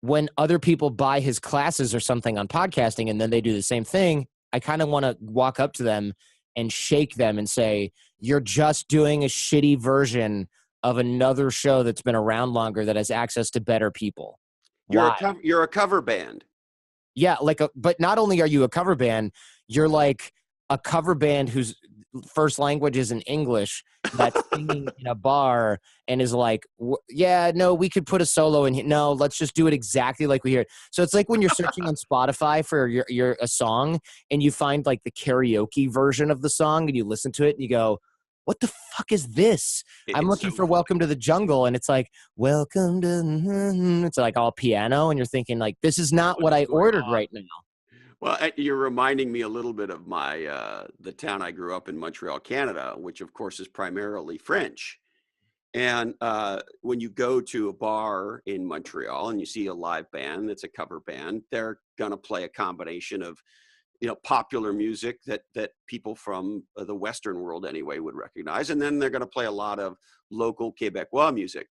when other people buy his classes or something on podcasting and then they do the same thing, I kind of want to walk up to them and shake them and say, you're just doing a shitty version of another show that's been around longer that has access to better people. You're Why? you're a cover band. Yeah, but not only are you a cover band, you're like a cover band whose first language is in English that's singing in a bar and is like, yeah, no, we could put a solo in here. No, let's just do it exactly like we hear it. So it's like when you're searching on Spotify for a song and you find like the karaoke version of the song and you listen to it and you go, what the fuck is this? I'm looking for Welcome to the Jungle, and it's like, welcome to, it's like all piano, and you're thinking like, this is not what I ordered right now. Well, you're reminding me a little bit of the town I grew up in, Montreal, Canada, which of course is primarily French. And when you go to a bar in Montreal and you see a live band that's a cover band, they're going to play a combination of popular music that people from the Western world anyway would recognize. And then they're going to play a lot of local Quebecois music.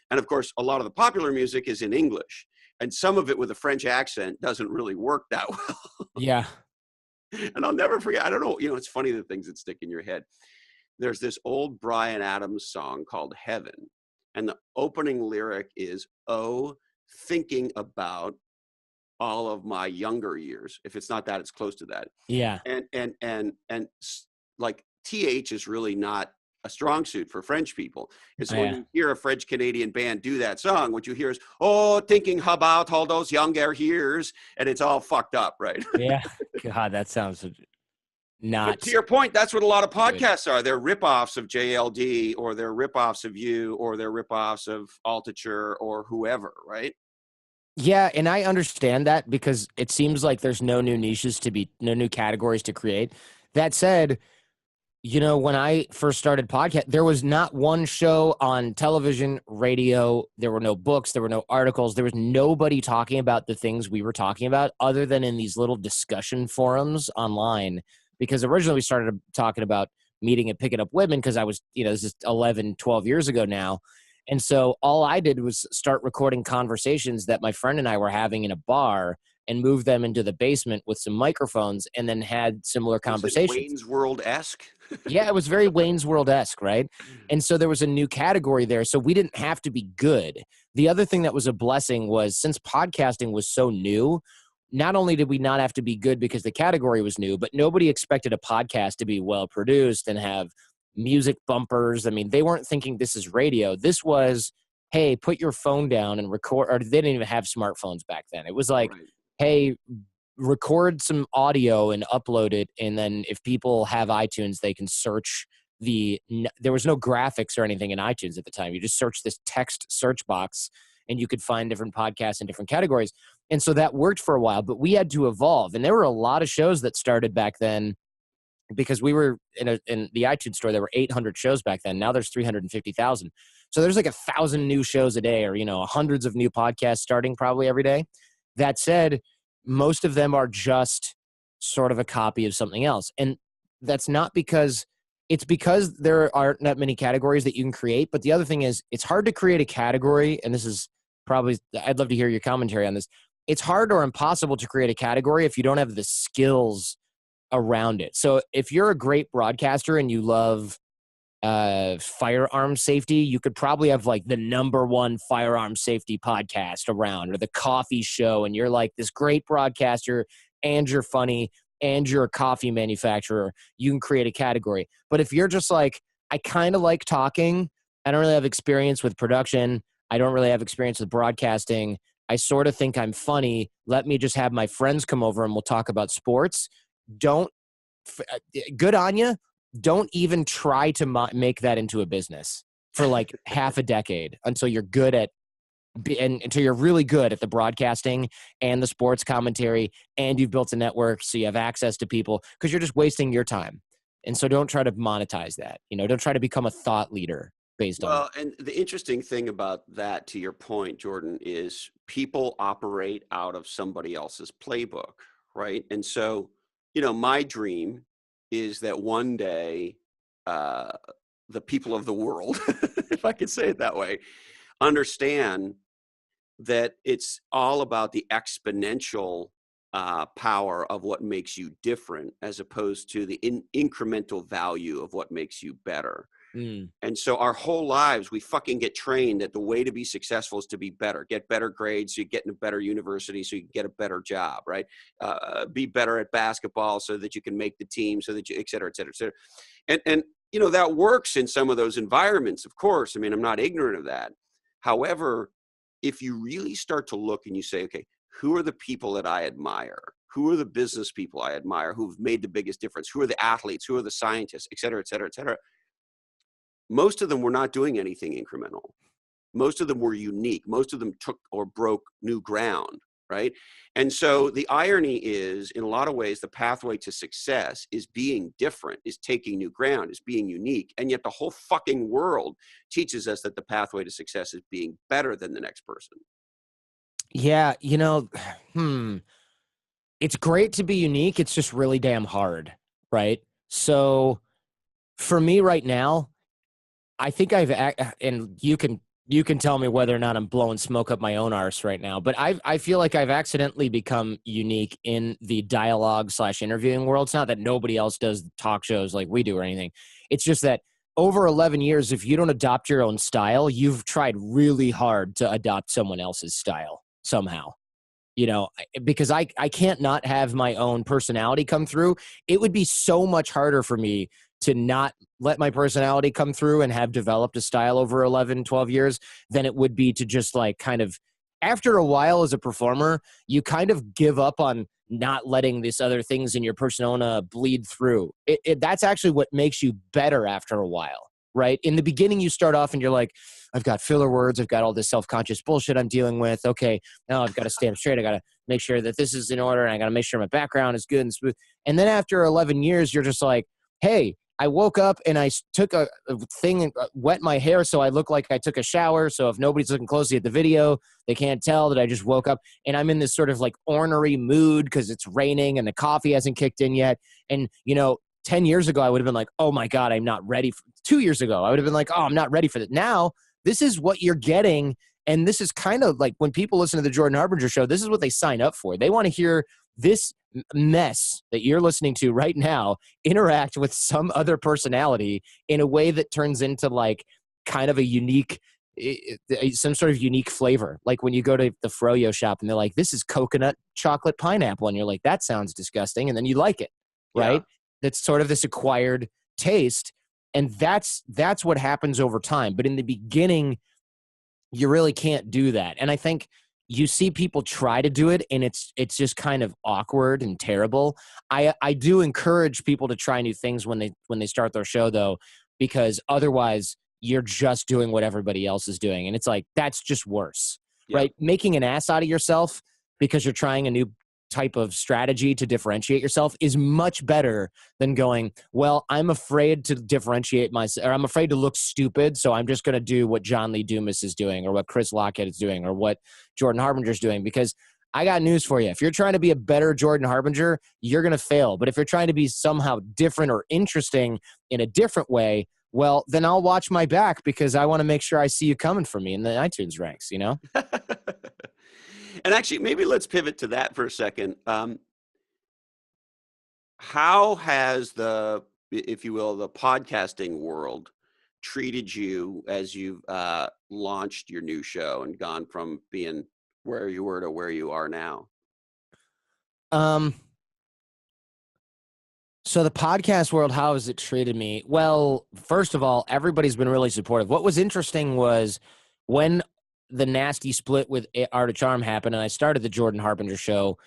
And of course, a lot of the popular music is in English. And some of it with a French accent doesn't really work that well. Yeah. And I'll never forget, I don't know, it's funny the things that stick in your head. There's this old Bryan Adams song called Heaven. And the opening lyric is, oh, thinking about all of my younger years. If it's not that, it's close to that. Yeah. And like TH is really not a strong suit for French people. And so when you hear a French Canadian band do that song, what you hear is, oh, thinking about all those younger years, and it's all fucked up, right? Yeah. God, that sounds not. But to your point, that's what a lot of podcasts are. They're ripoffs of JLD, or they're ripoffs of you, or they're ripoffs of Altucher or whoever, right? Yeah, and I understand that because it seems like there's no new niches no new categories to create. That said, when I first started podcast, there was not one show on television, radio. There were no books. There were no articles. There was nobody talking about the things we were talking about other than in these little discussion forums online. Because originally we started talking about meeting and picking up women because I was, this is 11, 12 years ago now. And so all I did was start recording conversations that my friend and I were having in a bar and move them into the basement with some microphones and then had similar conversations. Wayne's World-esque? Yeah, it was very Wayne's World-esque, right? And so there was a new category there. So we didn't have to be good. The other thing that was a blessing was since podcasting was so new, not only did we not have to be good because the category was new, but nobody expected a podcast to be well produced and have music bumpers. I mean, they weren't thinking this is radio. This was, hey, put your phone down and record. Or they didn't even have smartphones back then. It was like, right, hey, record some audio and upload it. And then if people have iTunes, they can search there was no graphics or anything in iTunes at the time. You just search this text search box and you could find different podcasts in different categories. And so that worked for a while, but we had to evolve. And there were a lot of shows that started back then because we were in the iTunes store. There were 800 shows back then. Now there's 350,000. So there's like 1,000 new shows a day, or, hundreds of new podcasts starting probably every day. That said, most of them are just sort of a copy of something else. And that's not because it's because there aren't that many categories that you can create. But the other thing is it's hard to create a category. And this is probably, I'd love to hear your commentary on this. It's hard or impossible to create a category if you don't have the skills around it. So if you're a great broadcaster and you love firearm safety, you could probably have like the #1 firearm safety podcast around, or the coffee show, and you're like this great broadcaster and you're funny. and you're a coffee manufacturer, you can create a category. But if you're just like, I kind of like talking, I don't really have experience with production, I don't really have experience with broadcasting, I sort of think I'm funny, let me just have my friends come over and we'll talk about sports. Don't, good on you. Don't even try to make that into a business for like half a decade until you're good at and until you're really good at the broadcasting and the sports commentary and you've built a network so you have access to people, because you're just wasting your time. And so don't try to monetize that. Don't try to become a thought leader based on that. Well, and the interesting thing about that, to your point, Jordan, is people operate out of somebody else's playbook, right? And so, my dream is that one day, uh, the people of the world, if I could say it that way, understand that it's all about the exponential power of what makes you different, as opposed to the incremental value of what makes you better. Mm. And so our whole lives, we fucking get trained that the way to be successful is to be better, get better grades, so you get in a better university, so you can get a better job, right? Be better at basketball so that you can make the team, so that you, et cetera, et cetera, et cetera. And that works in some of those environments, of course. I mean, I'm not ignorant of that. However, if you really start to look and you say, okay, who are the people that I admire? Who are the business people I admire who've made the biggest difference? Who are the athletes? Who are the scientists, et cetera, et cetera, et cetera? Most of them were not doing anything incremental. Most of them were unique. Most of them took or broke new ground, right? And so the irony is, in a lot of ways, the pathway to success is being different, is taking new ground, is being unique. And yet the whole fucking world teaches us that the pathway to success is being better than the next person. Yeah, it's great to be unique. It's just really damn hard, right? So for me right now, I think and you can tell me whether or not I'm blowing smoke up my own arse right now, but I feel like I've accidentally become unique in the dialogue/interviewing world. It's not that nobody else does talk shows like we do or anything. It's just that over 11 years, if you don't adopt your own style, you've tried really hard to adopt someone else's style somehow. Because I can't not have my own personality come through. It would be so much harder for me to not let my personality come through and have developed a style over 11, 12 years than it would be to just like kind of, after a while as a performer, you kind of give up on not letting these other things in your persona bleed through. That's actually what makes you better after a while, right? In the beginning, you start off and you're like, I've got filler words. I've got all this self-conscious bullshit I'm dealing with. Okay, now I've got to stay up straight. I got to make sure that this is in order. And I got to make sure my background is good and smooth. And then after 11 years, you're just like, hey, I woke up and I took a thing and wet my hair so I look like I took a shower. So if nobody's looking closely at the video, they can't tell that I just woke up. And I'm in this sort of like ornery mood because it's raining and the coffee hasn't kicked in yet. And, 10 years ago, I would have been like, oh my God, I'm not ready. 2 years ago, I would have been like, oh, I'm not ready for that. Now, this is what you're getting. And this is kind of like when people listen to the Jordan Harbinger show, this is what they sign up for. They want to hear this mess that you're listening to right now interact with some other personality in a way that turns into like kind of a unique, some sort of unique flavor. Like when you go to the Froyo shop and they're like, this is coconut chocolate pineapple. And you're like, that sounds disgusting. And then you like it, Yeah. right? That's sort of this acquired taste. And that's what happens over time. But in the beginning, you really can't do that. And I think you see people try to do it and it's just kind of awkward and terrible. I do encourage people to try new things when they start their show though, because otherwise you're just doing what everybody else is doing. And it's like, that's just worse, Yep. right? Making an ass out of yourself because you're trying a new type of strategy to differentiate yourself is much better than going, well, I'm afraid to differentiate myself, or I'm afraid to look stupid, so I'm just going to do what John Lee Dumas is doing, or what Chris Lochhead is doing, or what Jordan Harbinger is doing. Because I got news for you. If you're trying to be a better Jordan Harbinger, you're going to fail. But if you're trying to be somehow different or interesting in a different way, well, then I'll watch my back because I want to make sure I see you coming for me in the iTunes ranks, And actually, maybe let's pivot to that for a second. How has if you will, the podcasting world treated you as you've launched your new show and gone from being where you were to where you are now? Um, So the podcast world, how has it treated me? Well, first of all, everybody's been really supportive. What was interesting was when the nasty split with Art of Charm happened and I started the Jordan Harbinger show,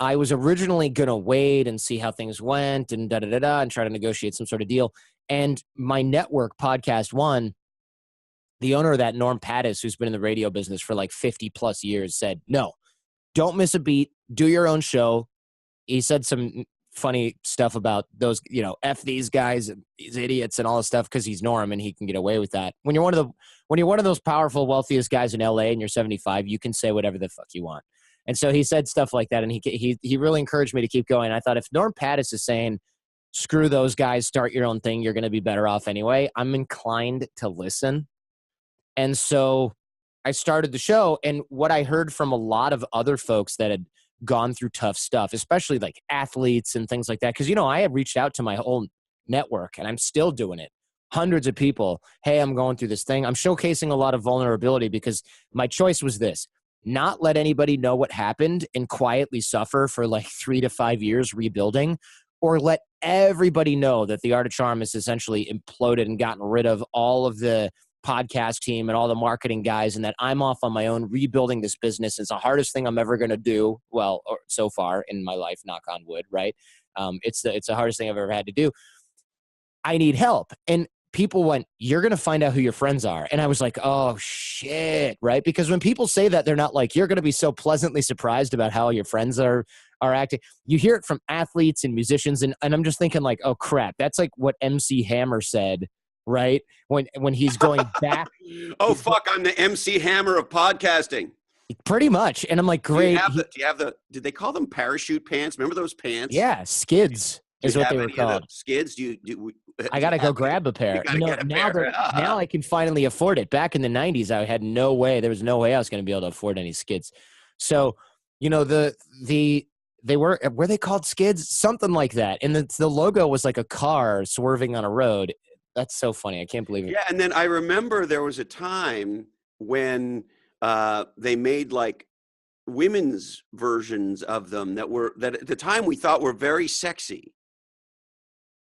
I was originally going to wait and see how things went and da-da-da-da and try to negotiate some sort of deal. And my network, Podcast One, the owner of that, Norm Pattis, who's been in the radio business for like 50 plus years, said, no, don't miss a beat. Do your own show. He said some funny stuff about those, F these guys, these idiots and all this stuff because he's Norm and he can get away with that. When you're one of those powerful, wealthiest guys in LA and you're 75, you can say whatever the fuck you want. And so he said stuff like that, and he really encouraged me to keep going. I thought if Norm Pattis is saying, screw those guys, start your own thing, you're going to be better off anyway, I'm inclined to listen. And so I started the show, and what I heard from a lot of other folks that had gone through tough stuff, especially like athletes and things like that, because, I had reached out to my whole network, and I'm still doing it. Hundreds of people, hey, I'm going through this thing. I'm showcasing a lot of vulnerability because my choice was this: not let anybody know what happened and quietly suffer for like 3 to 5 years rebuilding, or let everybody know that the Art of Charm has essentially imploded and gotten rid of all of the podcast team and all the marketing guys, and that I'm off on my own rebuilding this business. It's the hardest thing I'm ever going to do. Well, or so far in my life, knock on wood, right? It's the hardest thing I've ever had to do. I need help. And people went, you're going to find out who your friends are. And I was like, oh shit. Right. Because when people say that, they're not like, you're going to be so pleasantly surprised about how your friends are acting. You hear it from athletes and musicians. And I'm just thinking like, oh crap. That's like what MC Hammer said, right? When he's going back. Oh, fuck. I'm the MC Hammer of podcasting. Pretty much. And I'm like, great. Do you have the, did they call them parachute pants? Remember those pants? Yeah. Skids is what they were called. Skids? I got to go grab a pair. Now I can finally afford it. Back in the 90s, I had no way. There was no way I was going to be able to afford any skids. So, they were they called skids? Something like that. And the logo was like a car swerving on a road. That's so funny. I can't believe it. Yeah. And then I remember there was a time when they made like women's versions of them that at the time we thought were very sexy.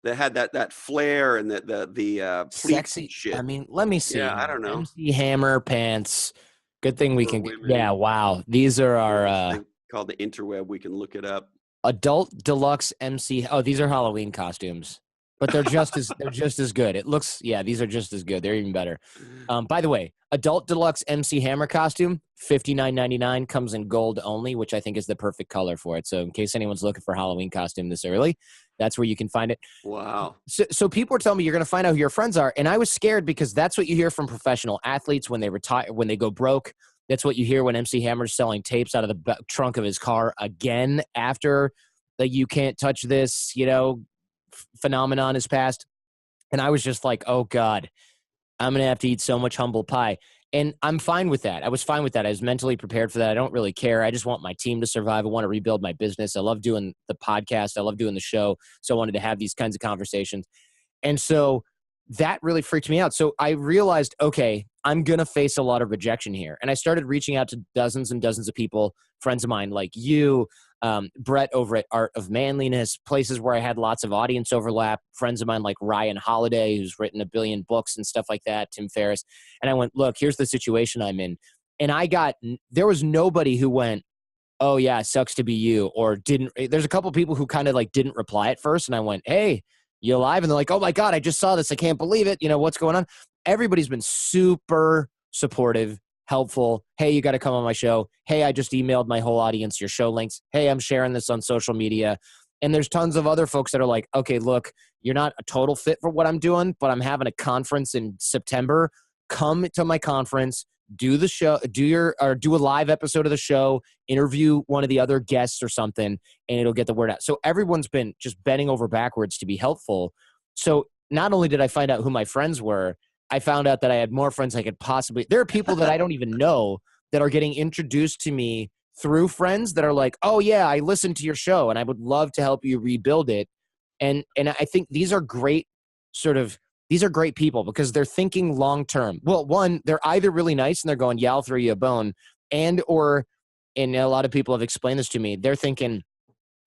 That had that flair and the sexy shit. I mean, let me see. Yeah, I don't know. MC Hammer pants. Good thing we can. Women. Yeah, wow. These are our called the interweb. We can look it up. Adult Deluxe MC. Oh, these are Halloween costumes, but they're just as good. It looks. Yeah, these are just as good. They're even better. By the way, Adult Deluxe MC Hammer costume, $59.99, comes in gold only, which I think is the perfect color for it. So in case anyone's looking for a Halloween costume this early, that's where you can find it. Wow. So people are telling me you're going to find out who your friends are. And I was scared because that's what you hear from professional athletes when they retire, when they go broke. That's what you hear when MC Hammer's selling tapes out of the trunk of his car again after the "you can't touch this," phenomenon has passed. And I was just like, oh God, I'm going to have to eat so much humble pie. And I'm fine with that. I was fine with that. I was mentally prepared for that. I don't really care. I just want my team to survive. I want to rebuild my business. I love doing the podcast. I love doing the show. So I wanted to have these kinds of conversations. And so that really freaked me out. So I realized, okay, I'm going to face a lot of rejection here. And I started reaching out to dozens and dozens of people, friends of mine like you, Brett over at Art of Manliness, places where I had lots of audience overlap, friends of mine like Ryan Holiday, who's written a billion books and stuff like that, Tim Ferriss. And I went, look, here's the situation I'm in. And there was nobody who went, oh yeah, it sucks to be you, or didn't. There's a couple people who kind of like didn't reply at first. And I went, hey, you alive? And they're like, oh my God, I just saw this. I can't believe it. What's going on? Everybody's been super supportive, helpful. Hey, you got to come on my show. Hey, I just emailed my whole audience your show links. Hey, I'm sharing this on social media. And there's tons of other folks that are like, okay, look, you're not a total fit for what I'm doing, but I'm having a conference in September. Come to my conference, do the show, do a live episode of the show, interview one of the other guests or something, and it'll get the word out. So everyone's been just bending over backwards to be helpful. So not only did I find out who my friends were, I found out that I had more friends I could possibly. There are people that I don't even know that are getting introduced to me through friends that are like, oh yeah, I listened to your show and I would love to help you rebuild it. And I think these are great people because they're thinking long term. Well, one, they're either really nice and they're going, yeah, I'll throw you a bone, and a lot of people have explained this to me, they're thinking,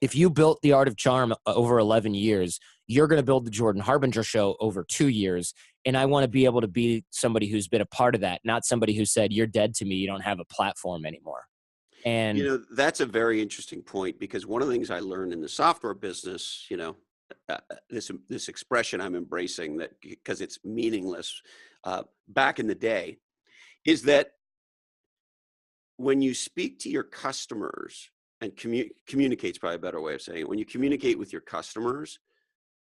if you built the Art of Charm over 11 years, you're going to build the Jordan Harbinger show over 2 years. And I want to be able to be somebody who's been a part of that, not somebody who said, you're dead to me, you don't have a platform anymore. And That's a very interesting point, because one of the things I learned in the software business, this expression I'm embracing, that because it's meaningless, back in the day, is that when you speak to your customers, and communicate's probably a better way of saying it. When you communicate with your customers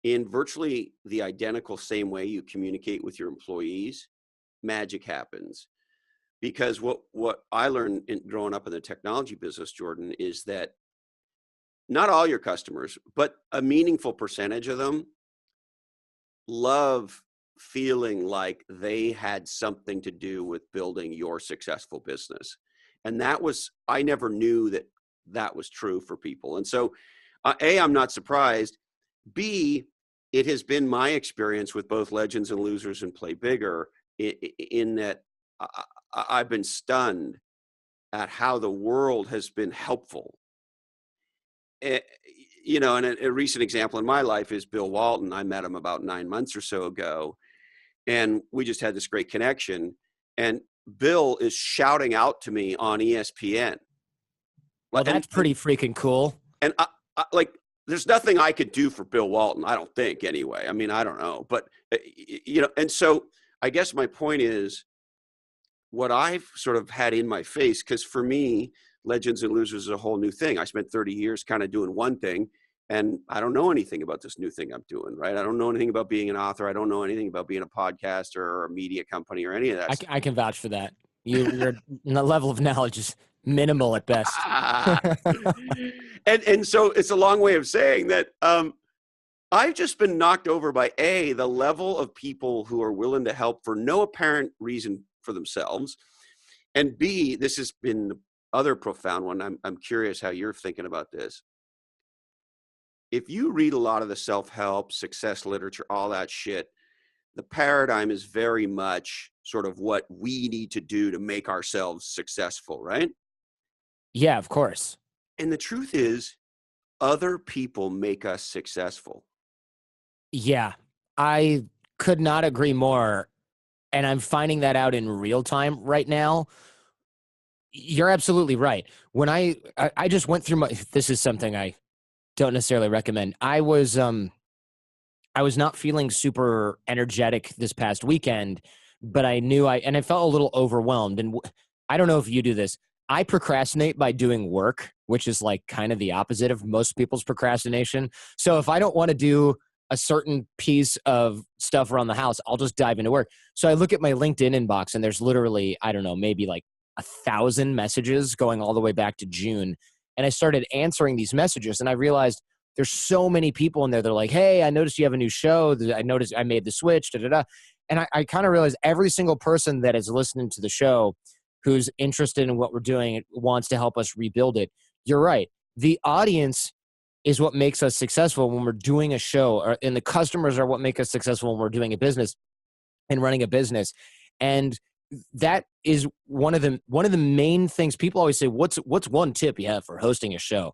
in virtually the identical same way you communicate with your employees, magic happens. Because what I learned growing up in the technology business, Jordan, is that not all your customers, but a meaningful percentage of them love feeling like they had something to do with building your successful business. And I never knew that was true for people. And so, A, I'm not surprised. B, it has been my experience with both Legends and Losers and Play Bigger, in that I've been stunned at how the world has been helpful. And a recent example in my life is Bill Walton. I met him about 9 months or so ago, and we just had this great connection. And Bill is shouting out to me on ESPN. well, that's pretty freaking cool. And like, there's nothing I could do for Bill Walton, I don't think, anyway. I mean, I don't know, but and so I guess my point is, what I've sort of had in my face, because for me, Legends and Losers is a whole new thing. I spent 30 years kind of doing one thing, and I don't know anything about this new thing I'm doing, right? I don't know anything about being an author. I don't know anything about being a podcaster or a media company or any of that. I can vouch for that. Your level of knowledge is minimal at best. and so it's a long way of saying that I've just been knocked over by A, the level of people who are willing to help for no apparent reason for themselves, and B, this has been the other profound one. I'm curious how you're thinking about this. If you read a lot of the self-help, success literature, all that shit, the paradigm is very much sort of what we need to do to make ourselves successful, right? Yeah, of course. And the truth is, other people make us successful. Yeah, I could not agree more. And I'm finding that out in real time right now. You're absolutely right. When I just went through this is something I don't necessarily recommend. I was not feeling super energetic this past weekend, but I knew and I felt a little overwhelmed. And I don't know if you do this. I procrastinate by doing work, which is like kind of the opposite of most people's procrastination. So if I don't want to do a certain piece of stuff around the house, I'll just dive into work. So I look at my LinkedIn inbox, and there's literally, I don't know, maybe like 1,000 messages going all the way back to June. And I started answering these messages, and I realized there's so many people in there. They're like, hey, I noticed you have a new show. I noticed I made the switch, And I kind of realized every single person that is listening to the show who's interested in what we're doing wants to help us rebuild it. You're right. The audience is what makes us successful when we're doing a show, and the customers are what make us successful when we're doing a business and running a business. And that is one of the main things people always say, what's one tip you have for hosting a show?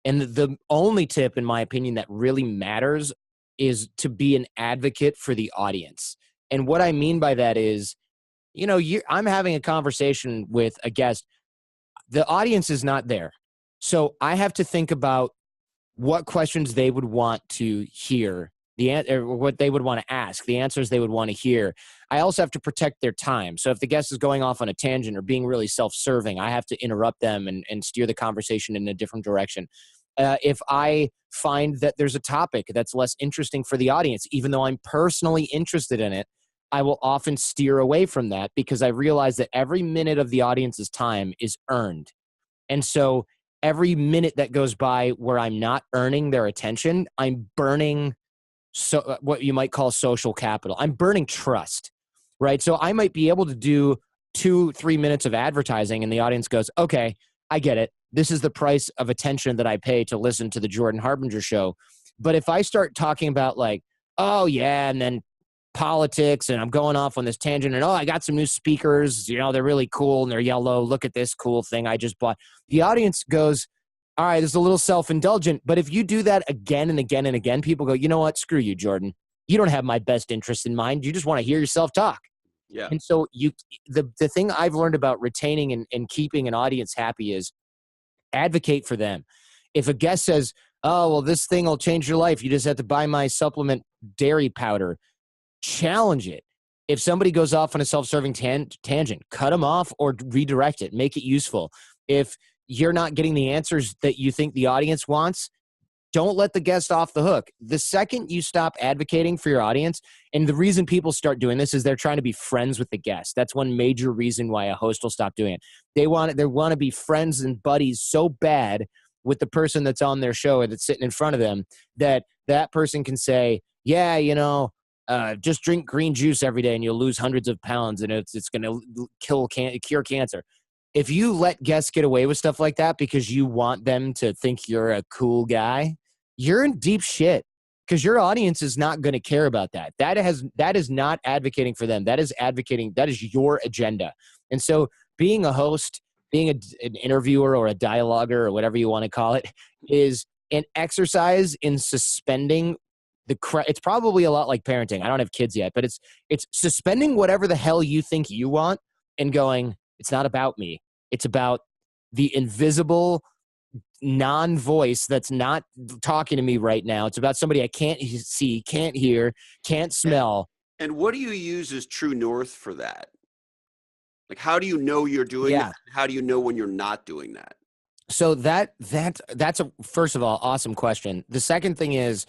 And the only tip, in my opinion, that really matters is to be an advocate for the audience. And what I mean by that is, I'm having a conversation with a guest. The audience is not there. So I have to think about what questions they would want to hear, or what they would want to ask, the answers they would want to hear. I also have to protect their time. So if the guest is going off on a tangent or being really self-serving, I have to interrupt them and steer the conversation in a different direction. If I find that there's a topic that's less interesting for the audience, even though I'm personally interested in it, I will often steer away from that, because I realize that every minute of the audience's time is earned. And so every minute that goes by where I'm not earning their attention, I'm burning what you might call social capital. I'm burning trust, right? So I might be able to do 2-3 minutes of advertising, and the audience goes, okay, I get it. This is the price of attention that I pay to listen to the Jordan Harbinger show. But if I start talking about like, oh yeah, and then politics, and I'm going off on this tangent, and I got some new speakers, they're really cool and they're yellow, look at this cool thing I just bought, the audience goes, all right, it's a little self-indulgent. But if you do that again and again and again, people go, you know what? Screw you, Jordan. You don't have my best interest in mind. You just want to hear yourself talk. Yeah. And so the thing I've learned about retaining and keeping an audience happy is advocate for them. If a guest says, oh, well, this thing will change your life, you just have to buy my supplement dairy powder, challenge it. If somebody goes off on a self-serving tangent, cut them off or redirect it, make it useful. If you're not getting the answers that you think the audience wants, don't let the guest off the hook. The second you stop advocating for your audience, and the reason people start doing this is they're trying to be friends with the guest. That's one major reason why a host will stop doing it. They want to be friends and buddies so bad with the person that's on their show or that's sitting in front of them that that person can say, yeah, just drink green juice every day and you'll lose hundreds of pounds and it's going to cure cancer. If you let guests get away with stuff like that because you want them to think you're a cool guy, you're in deep shit because your audience is not going to care about that. That is not advocating for them. That is your agenda. And so being a host, being an interviewer or a dialoguer or whatever you want to call it is an exercise in suspending it's probably a lot like parenting. I don't have kids yet, but it's suspending whatever the hell you think you want and going, it's not about me. It's about the invisible non-voice that's not talking to me right now. It's about somebody I can't see, can't hear, can't smell. And what do you use as true north for that? Like, how do you know you're doing that? How do you know when you're not doing that? So that's a, first of all, awesome question. The second thing is,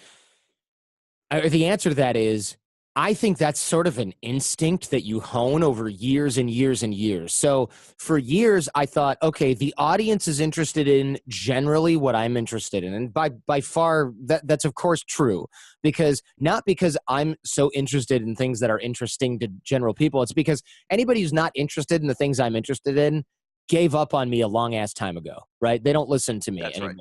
the answer to that is, I think that's sort of an instinct that you hone over years and years and years. So for years, I thought, okay, the audience is interested in generally what I'm interested in. And by far, that's of course true. Not because I'm so interested in things that are interesting to general people. It's because anybody who's not interested in the things I'm interested in gave up on me a long ass time ago, right? They don't listen to me anymore. Right.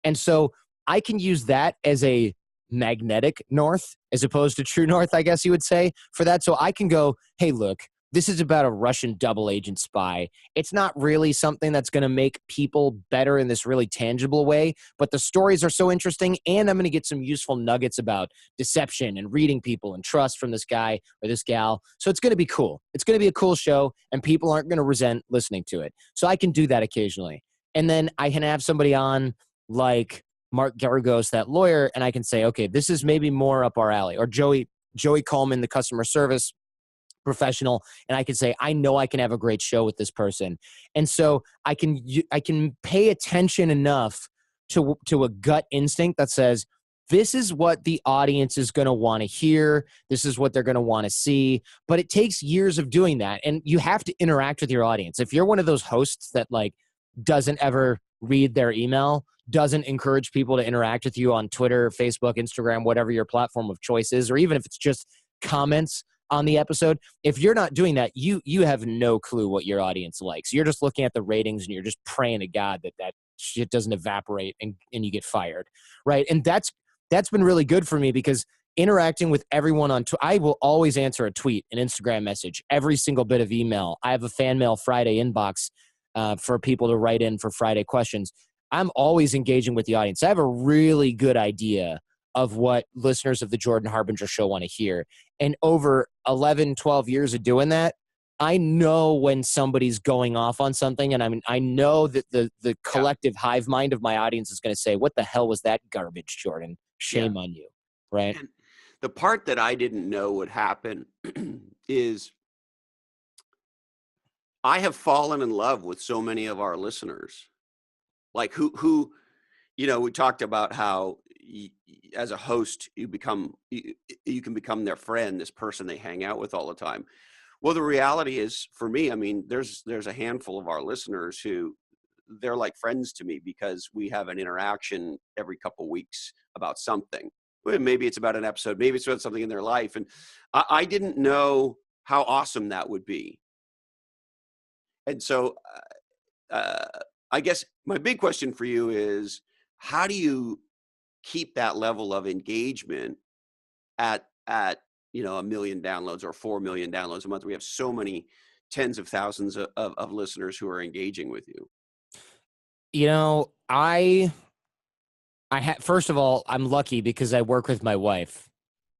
And so I can use that as a magnetic north as opposed to true north, I guess you would say, for that. So I can go, hey, look, this is about a Russian double agent spy. It's not really something that's going to make people better in this really tangible way, but the stories are so interesting, and I'm going to get some useful nuggets about deception and reading people and trust from this guy or this gal. So it's going to be cool. It's going to be a cool show, and people aren't going to resent listening to it. So I can do that occasionally. And then I can have somebody on like Mark Garagos, that lawyer, and I can say, okay, this is maybe more up our alley. Or Joey Coleman, the customer service professional, and I can say, I know I can have a great show with this person. And so I can pay attention enough to a gut instinct that says, this is what the audience is going to want to hear. This is what they're going to want to see. But it takes years of doing that. And you have to interact with your audience. If you're one of those hosts that like doesn't ever read their email, doesn't encourage people to interact with you on Twitter, Facebook, Instagram, whatever your platform of choice is, or even if it's just comments on the episode, if you're not doing that, you have no clue what your audience likes. You're just looking at the ratings and you're just praying to God that shit doesn't evaporate and you get fired, right? And that's been really good for me because interacting with everyone on I will always answer a tweet, an Instagram message, every single bit of email. I have a fan mail Friday inbox for people to write in for Friday questions. I'm always engaging with the audience. I have a really good idea of what listeners of the Jordan Harbinger Show want to hear. And over 11, 12 years of doing that, I know when somebody's going off on something, and I know that the collective hive mind of my audience is going to say, what the hell was that garbage, Jordan? Shame on you, right? And the part that I didn't know would happen is I have fallen in love with so many of our listeners. Like who we talked about how as a host, you can become their friend, this person they hang out with all the time. Well, the reality is for me, I mean, there's a handful of our listeners who they're like friends to me because we have an interaction every couple weeks about something. Maybe it's about an episode, maybe it's about something in their life. And I didn't know how awesome that would be. And so I guess my big question for you is, how do you keep that level of engagement at 1 million downloads or 4 million downloads a month? We have so many tens of thousands of listeners who are engaging with you. First of all, I'm lucky because I work with my wife.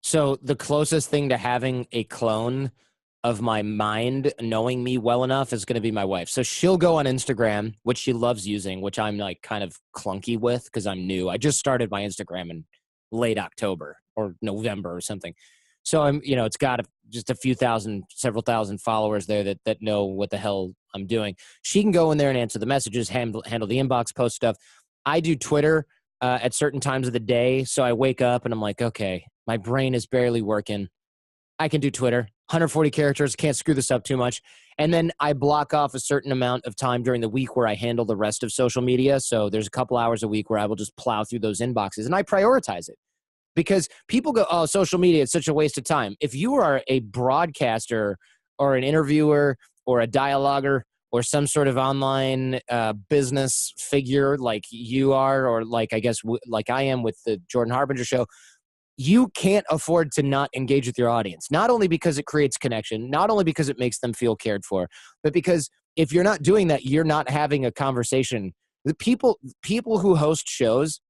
So the closest thing to having a clone of my mind knowing me well enough is going to be my wife. So she'll go on Instagram, which she loves using, which I'm like kind of clunky with because I'm new. I just started my Instagram in late October or November or something. So it's got just a few thousand, several thousand followers there that know what the hell I'm doing. She can go in there and answer the messages, handle the inbox, post stuff. I do Twitter at certain times of the day. So I wake up and I'm like, okay, my brain is barely working. I can do Twitter, 140 characters, can't screw this up too much. And then I block off a certain amount of time during the week where I handle the rest of social media. So there's a couple hours a week where I will just plow through those inboxes and I prioritize it because people go, oh, social media, it's such a waste of time. If you are a broadcaster or an interviewer or a dialoguer or some sort of online business figure like you are, or like I guess like I am with the Jordan Harbinger show, you can't afford to not engage with your audience. Not only because it creates connection, not only because it makes them feel cared for, but because if you're not doing that, you're not having a conversation. The people who host shows,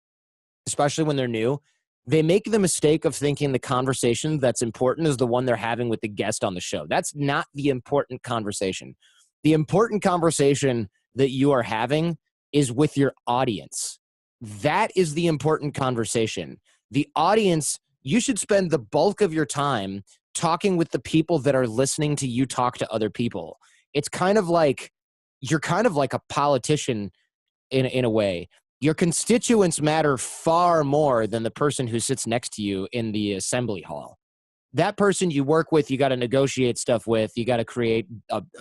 especially when they're new, they make the mistake of thinking the conversation that's important is the one they're having with the guest on the show. That's not the important conversation. The important conversation that you are having is with your audience. That is the important conversation. The audience, you should spend the bulk of your time talking with the people that are listening to you talk to other people. It's kind of like you're kind of like a politician in a way. Your constituents matter far more than the person who sits next to you in the assembly hall. That person you work with, you got to negotiate stuff with, you got to create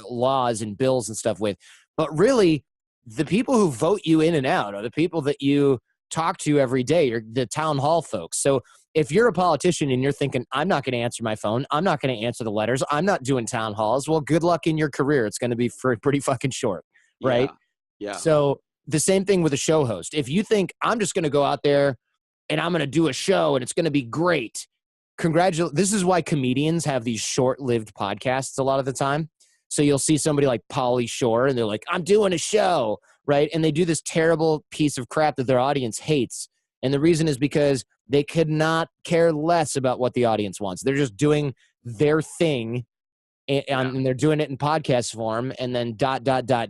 laws and bills and stuff with. But really, the people who vote you in and out are the people that you talk to every day. You're the town hall folks. So if you're a politician and you're thinking, I'm not going to answer my phone, I'm not going to answer the letters, I'm not doing town halls, well, good luck in your career. It's going to be pretty fucking short, right? Yeah. Yeah. So the same thing with a show host. If you think I'm just going to go out there and I'm going to do a show and it's going to be great, this is why comedians have these short-lived podcasts a lot of the time. So you'll see somebody like Pauly Shore and they're like, I'm doing a show, right? And they do this terrible piece of crap that their audience hates. And the reason is because they could not care less about what the audience wants. They're just doing their thing and they're doing it in podcast form, and then ...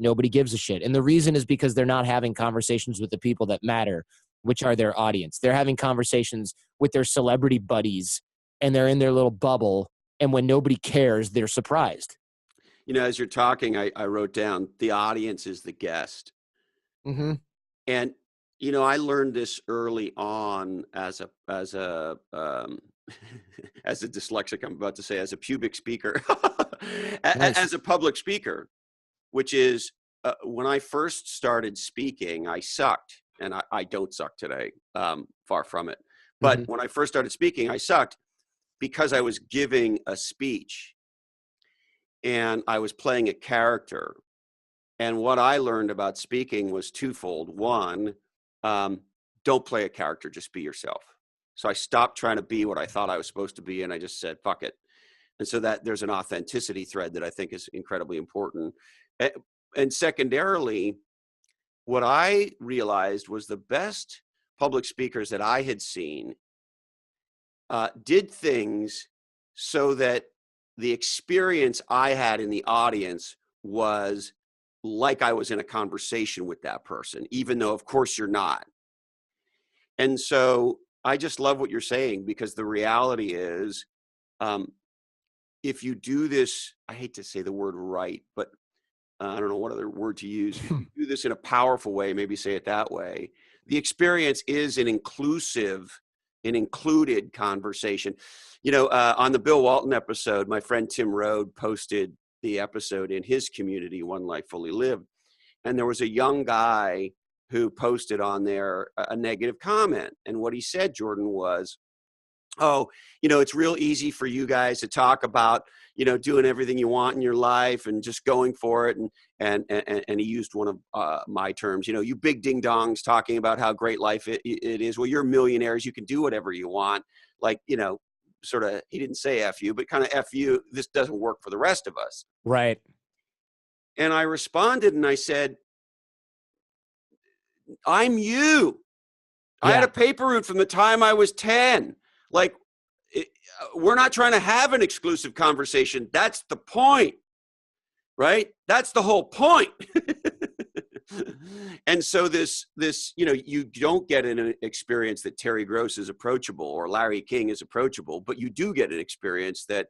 nobody gives a shit. And the reason is because they're not having conversations with the people that matter, which are their audience. They're having conversations with their celebrity buddies, and they're in their little bubble, and when nobody cares, they're surprised. As you're talking, I wrote down the audience is the guest. Mm-hmm. And I learned this early on as a as a dyslexic, I'm about to say, as a pubic speaker, Nice. as a public speaker, which is when I first started speaking, I sucked, and I don't suck today, far from it. But Mm-hmm. when I first started speaking, I sucked because I was giving a speech and I was playing a character. And what I learned about speaking was twofold. One, don't play a character, just be yourself. So I stopped trying to be what I thought I was supposed to be, and I just said, fuck it. And so that there's an authenticity thread that I think is incredibly important. And secondarily, what I realized was the best public speakers that I had seen did things so that the experience I had in the audience was like I was in a conversation with that person, even though, of course, you're not. And so I just love what you're saying, because the reality is, if you do this, I hate to say the word right, but I don't know what other word to use. If you do this in a powerful way, maybe say it that way, the experience is an included conversation. On the Bill Walton episode, my friend Tim Rode posted the episode in his community, One Life Fully Lived. And there was a young guy who posted on there a negative comment. And what he said, Jordan, was, oh, it's real easy for you guys to talk about, doing everything you want in your life and just going for it. And he used one of my terms, you big ding dongs talking about how great life it is. Well, you're millionaires. You can do whatever you want. Like, sort of, he didn't say F you, but kind of F you. This doesn't work for the rest of us. Right. And I responded and I said, I'm you. I had Yeah. a paper route from the time I was 10. Like, we're not trying to have an exclusive conversation. That's the point, right? That's the whole point. And so this, you don't get an experience that Terry Gross is approachable or Larry King is approachable, but you do get an experience that,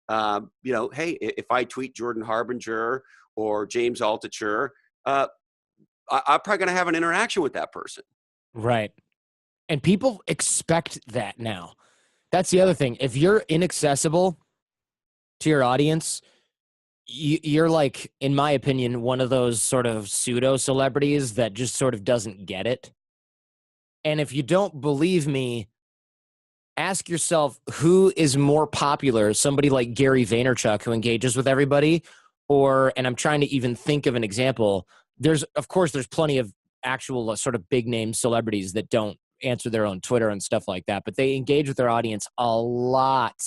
hey, if I tweet Jordan Harbinger or James Altucher, I'm probably going to have an interaction with that person. Right. And people expect that now. That's the other thing. If you're inaccessible to your audience, you're like, in my opinion, one of those sort of pseudo celebrities that just sort of doesn't get it. And if you don't believe me, ask yourself who is more popular, somebody like Gary Vaynerchuk who engages with everybody, or, and I'm trying to even think of an example. Of course, there's plenty of actual sort of big name celebrities that don't answer their own Twitter and stuff like that, but they engage with their audience a lot.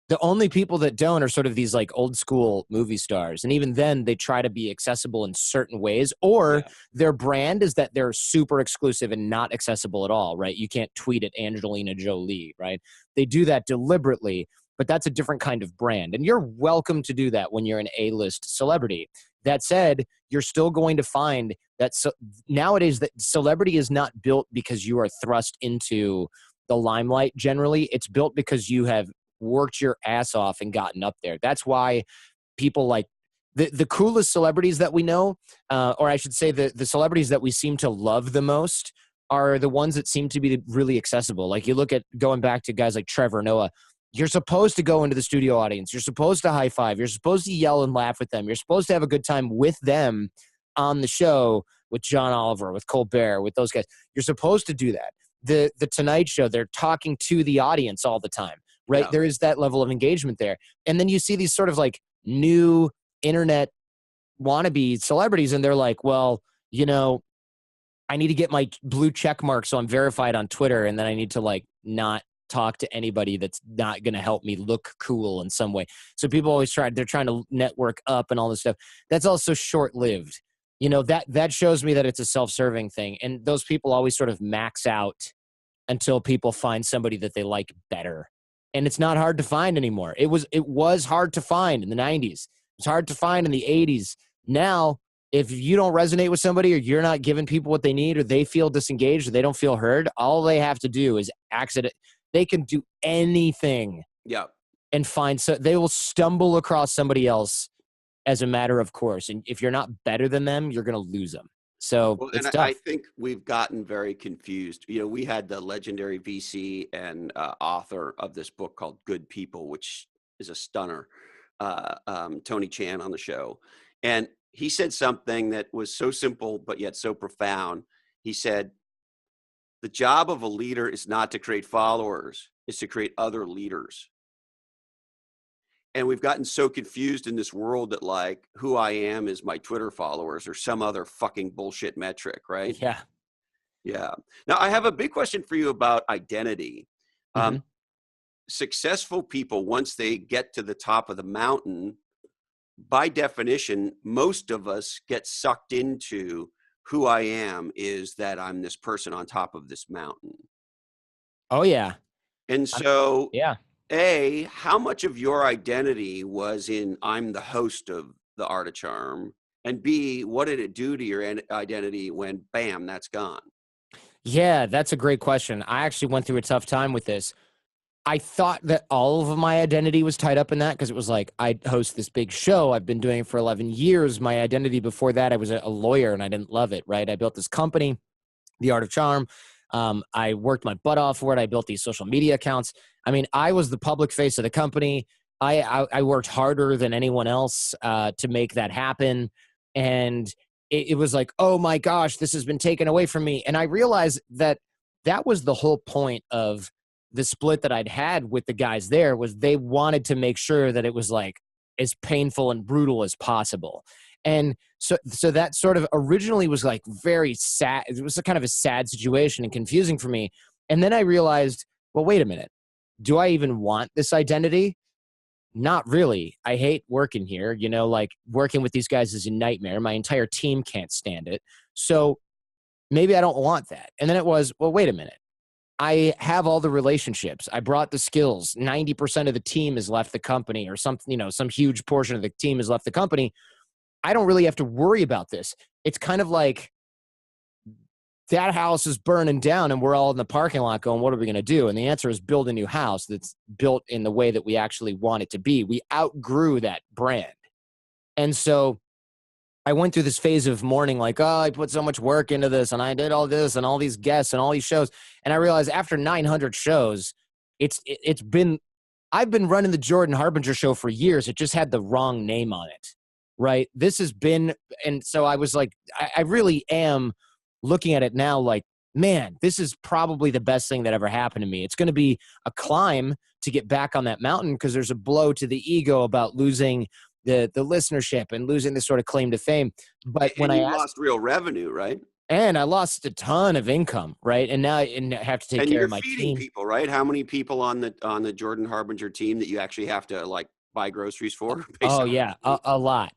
The only people that don't are sort of these like old school movie stars. And even then they try to be accessible in certain ways, or Yeah. their brand is that they're super exclusive and not accessible at all, right? You can't tweet at Angelina Jolie, right? They do that deliberately, but that's a different kind of brand. And you're welcome to do that when you're an A-list celebrity. That said, you're still going to find that nowadays that celebrity is not built because you are thrust into the limelight. Generally, it's built because you have worked your ass off and gotten up there. That's why people like the coolest celebrities that we know, or I should say the celebrities that we seem to love the most are the ones that seem to be really accessible. Like you look at going back to guys like Trevor Noah, you're supposed to go into the studio audience. You're supposed to high five. You're supposed to yell and laugh with them. You're supposed to have a good time with them on the show with John Oliver, with Colbert, with those guys. You're supposed to do that. The Tonight Show, they're talking to the audience all the time. Right. Yeah. There is that level of engagement there. And then you see these sort of like new internet wannabe celebrities and they're like, well, I need to get my blue check mark so I'm verified on Twitter. And then I need to like not talk to anybody that's not going to help me look cool in some way. So people always they're trying to network up and all this stuff. That's also short lived. That shows me that it's a self-serving thing. And those people always sort of max out until people find somebody that they like better. And it's not hard to find anymore. It was hard to find in the 90s. It's hard to find in the 80s. Now, if you don't resonate with somebody or you're not giving people what they need or they feel disengaged or they don't feel heard, all they have to do is accident. They can do anything. Yeah. And they will stumble across somebody else as a matter of course. And if you're not better than them, you're going to lose them. So Well, it's and tough. I think we've gotten very confused. We had the legendary VC and author of this book called Good People, which is a stunner, Tony Chan, on the show. And he said something that was so simple, but yet so profound. He said, the job of a leader is not to create followers, it's to create other leaders. And we've gotten so confused in this world that like who I am is my Twitter followers or some other fucking bullshit metric, right? Yeah. Yeah. Now I have a big question for you about identity. Mm-hmm. Successful people, once they get to the top of the mountain, by definition, most of us get sucked into who I am is that I'm this person on top of this mountain. Oh yeah. And so Yeah. how much of your identity was in I'm the host of the Art of Charm? And B, what did it do to your identity when, bam, that's gone? Yeah, that's a great question. I actually went through a tough time with this. I thought that all of my identity was tied up in that because it was like, I host this big show. I've been doing it for 11 years. My identity before that, I was a lawyer and I didn't love it, right? I built this company, The Art of Charm. I worked my butt off for it. I built these social media accounts. I mean, I was the public face of the company. I worked harder than anyone else to make that happen. And it was like, oh my gosh, this has been taken away from me. And I realized that that was the whole point of the split that I'd had with the guys there was they wanted to make sure that it was like as painful and brutal as possible. And so that sort of originally was like very sad. It was a kind of a sad situation and confusing for me. And then I realized, well, wait a minute. Do I even want this identity? Not really. I hate working here. Like working with these guys is a nightmare. My entire team can't stand it. So maybe I don't want that. And then it was, well, wait a minute. I have all the relationships. I brought the skills. 90% of the team has left the company, or something, some huge portion of the team has left the company. I don't really have to worry about this. It's kind of like that house is burning down and we're all in the parking lot going, what are we going to do? And the answer is build a new house that's built in the way that we actually want it to be. We outgrew that brand. And so I went through this phase of mourning, like, oh, I put so much work into this and I did all this and all these guests and all these shows. And I realized after 900 shows, I've been running the Jordan Harbinger show for years. It just had the wrong name on it, right? This has been, and so I was like, I really am looking at it now like, man, this is probably the best thing that ever happened to me. It's going to be a climb to get back on that mountain because there's a blow to the ego about losing the listenership and losing this sort of claim to fame. But when And I you asked, lost real revenue, right? and I lost a ton of income, right? And now I have to take And care you're of my feeding team. people, right? How many people on the Jordan Harbinger team that you actually have to like buy groceries for? Oh yeah, a lot.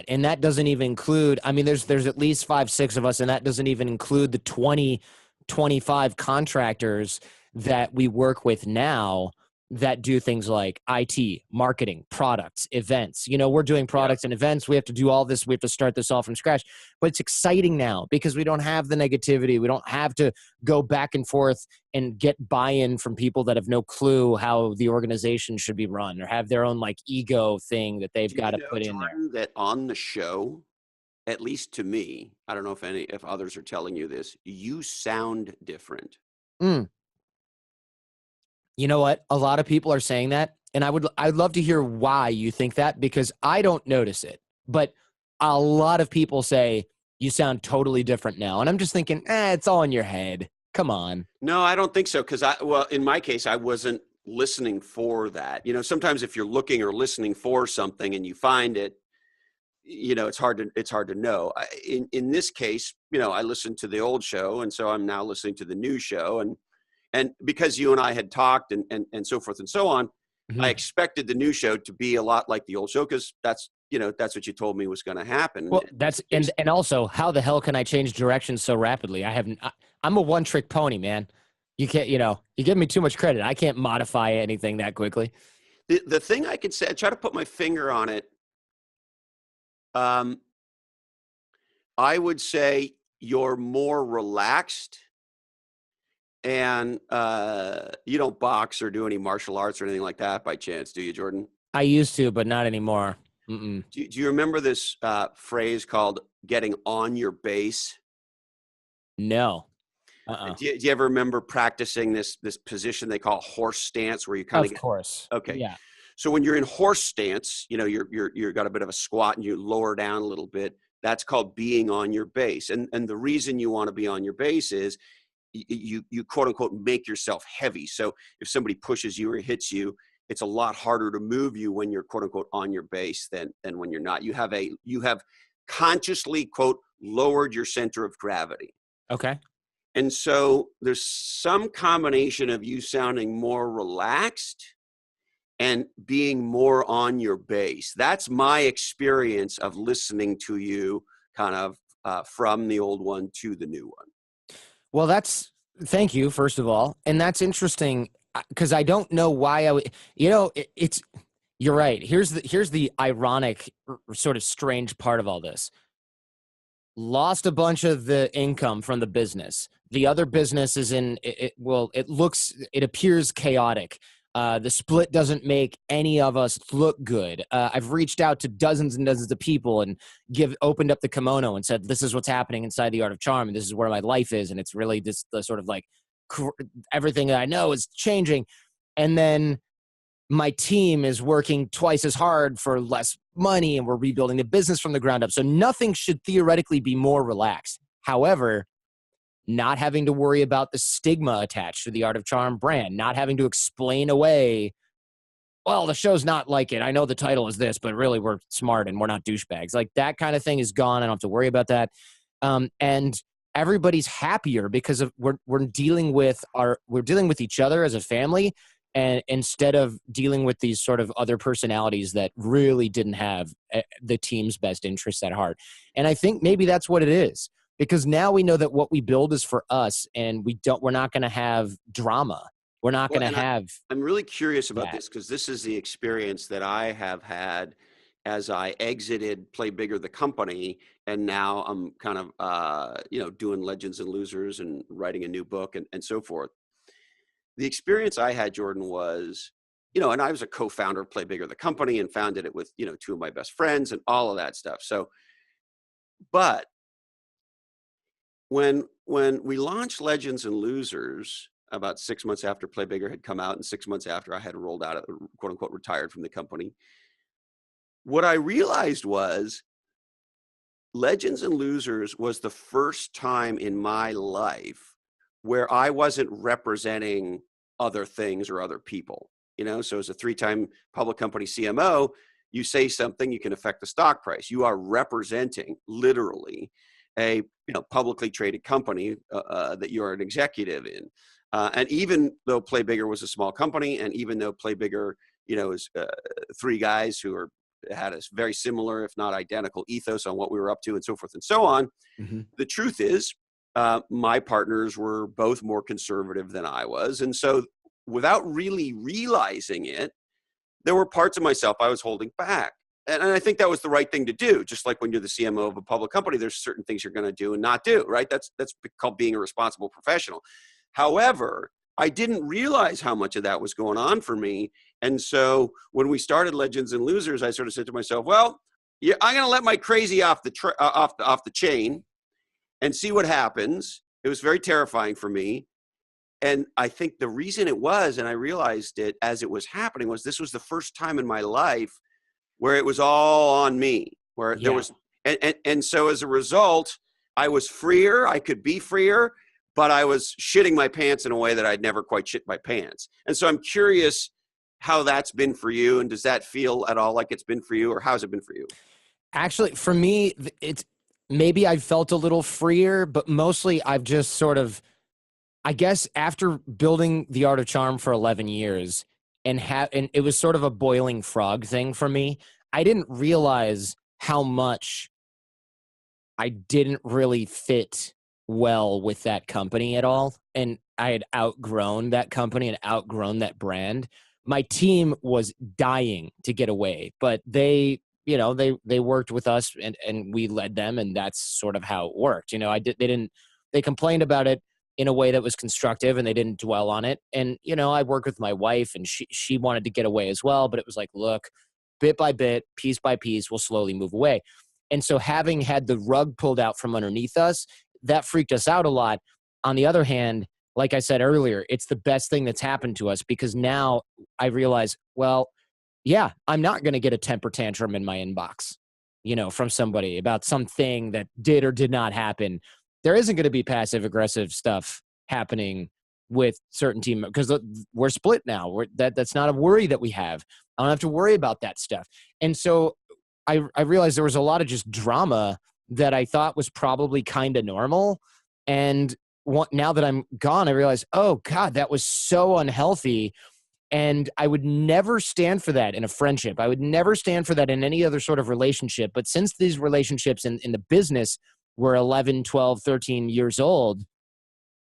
And that doesn't even include, I mean, there's at least 5, 6 of us, and that doesn't even include the 20, 25 contractors that we work with now that do things like IT, marketing, products, events. We're doing Yeah. products and events. We have to do all this. We have to start this all from scratch. But it's exciting now because we don't have the negativity. We don't have to go back and forth and get buy-in from people that have no clue how the organization should be run or have their own like ego thing that they've Do got you to know, put in there. Jordan, that on the show, at least to me, I don't know if others are telling you this, you sound different. Mm. You know what? A lot of people are saying that, and I'd love to hear why you think that because I don't notice it. But a lot of people say you sound totally different now, and I'm just thinking, it's all in your head. Come on. No, I don't think so. Because in my case, I wasn't listening for that. Sometimes if you're looking or listening for something and you find it, it's hard to know. In this case, I listened to the old show, and so I'm now listening to the new show, and because you and I had talked and so forth and so on, I Mhm. expected the new show to be a lot like the old show because that's what you told me was going to happen. Well, And that's that's the case. and also, how the hell can I change direction so rapidly? I'm a one-trick pony, man. You can't, you give me too much credit. I can't modify anything that quickly. The thing I could say, I try to put my finger on it. Um, I would say you're more relaxed, and you don't box or do any martial arts or anything like that by chance, do you, Jordan? I used to, but not anymore. Mm-mm. Do you remember this phrase called "getting on your base"? No. Uh-uh. Do you ever remember practicing this position they call horse stance, where you kind of Of get course. okay? Yeah. So when you're in horse stance, you're got a bit of a squat and you lower down a little bit. That's called being on your base. And the reason you want to be on your base is you quote unquote make yourself heavy. So if somebody pushes you or hits you, it's a lot harder to move you when you're quote unquote on your base than when you're not. You have consciously quote lowered your center of gravity. Okay. And so there's some combination of you sounding more relaxed and being more on your base. That's my experience of listening to you kind of from the old one to the new one. Well, thank you, first of all. And that's interesting because I don't know why I would, you're right. Here's the ironic, sort of strange part of all this. Lost a bunch of the income from the business. The other business is it appears chaotic. The split doesn't make any of us look good. I've reached out to dozens and dozens of people and opened up the kimono and said, this is what's happening inside the Art of Charm. And this is where my life is. And it's really just the sort of like everything that I know is changing. And then my team is working twice as hard for less money and we're rebuilding the business from the ground up. So nothing should theoretically be more relaxed. However, not having to worry about the stigma attached to the Art of Charm brand, not having to explain away, well, the show's not like it. I know the title is this, but really we're smart and we're not douchebags. Like that kind of thing is gone. I don't have to worry about that. And everybody's happier because we're dealing with each other as a family, and instead of dealing with these sort of other personalities that really didn't have the team's best interests at heart. And I think maybe that's what it is. because now we know that what we build is for us, and we're not going to have drama. We're not Well, going to and have I'm really curious about that. this because this is the experience that I have had as I exited Play Bigger, the company, and now I'm kind of, doing Legends and Losers and writing a new book and so forth. The experience I had, Jordan, was, and I was a co-founder of Play Bigger, the company, and founded it with, two of my best friends and all of that stuff. So, but when we launched Legends and Losers about 6 months after Play Bigger had come out and 6 months after I had rolled out, quote unquote, retired from the company, what I realized was Legends and Losers was the first time in my life where I wasn't representing other things or other people. So as a 3-time public company CMO, you say something, you can affect the stock price. You are representing literally a publicly traded company that you are an executive in. And even though Play Bigger was a small company, and even though Play Bigger, is 3 guys who had a very similar, if not identical, ethos on what we were up to and so forth and so on. Mm-hmm. The truth is, my partners were both more conservative than I was. And so without really realizing it, there were parts of myself I was holding back. And I think that was the right thing to do. Just like when you're the CMO of a public company, there's certain things you're going to do and not do, right? That's called being a responsible professional. However, I didn't realize how much of that was going on for me. And so when we started Legends and Losers, I sort of said to myself, well, yeah, I'm going to let my crazy off the chain and see what happens. It was very terrifying for me. And I think the reason it was, and I realized it as it was happening, was this was the first time in my life where it was all on me, where there was, and so as a result, I was freer. I could be freer, but I was shitting my pants in a way that I'd never quite shit my pants. And so I'm curious how that's been for you, and does that feel at all like it's been for you, or how's it been for you? Actually, for me, it's maybe I felt a little freer, but mostly I've just sort of, I guess, after building the Art of Charm for 11 years and it was sort of a boiling frog thing for me. I didn't realize how much I didn't really fit well with that company at all. And I had outgrown that company and outgrown that brand. My team was dying to get away, but they worked with us and we led them, and that's sort of how it worked. They complained about it in a way that was constructive, and they didn't dwell on it. And, I worked with my wife, and she wanted to get away as well, but it was like, look, bit by bit, piece by piece, we'll slowly move away. And so having had the rug pulled out from underneath us, that freaked us out a lot. On the other hand, like I said earlier, it's the best thing that's happened to us, because now I realize, well, yeah, I'm not going to get a temper tantrum in my inbox, from somebody about something that did or did not happen. There isn't going to be passive aggressive stuff happening with certain team, because we're split now. That's not a worry that we have. I don't have to worry about that stuff. And so I realized there was a lot of just drama that I thought was probably kind of normal. And now that I'm gone, I realize, oh God, that was so unhealthy. And I would never stand for that in a friendship. I would never stand for that in any other sort of relationship. But since these relationships in the business were 11, 12, 13 years old,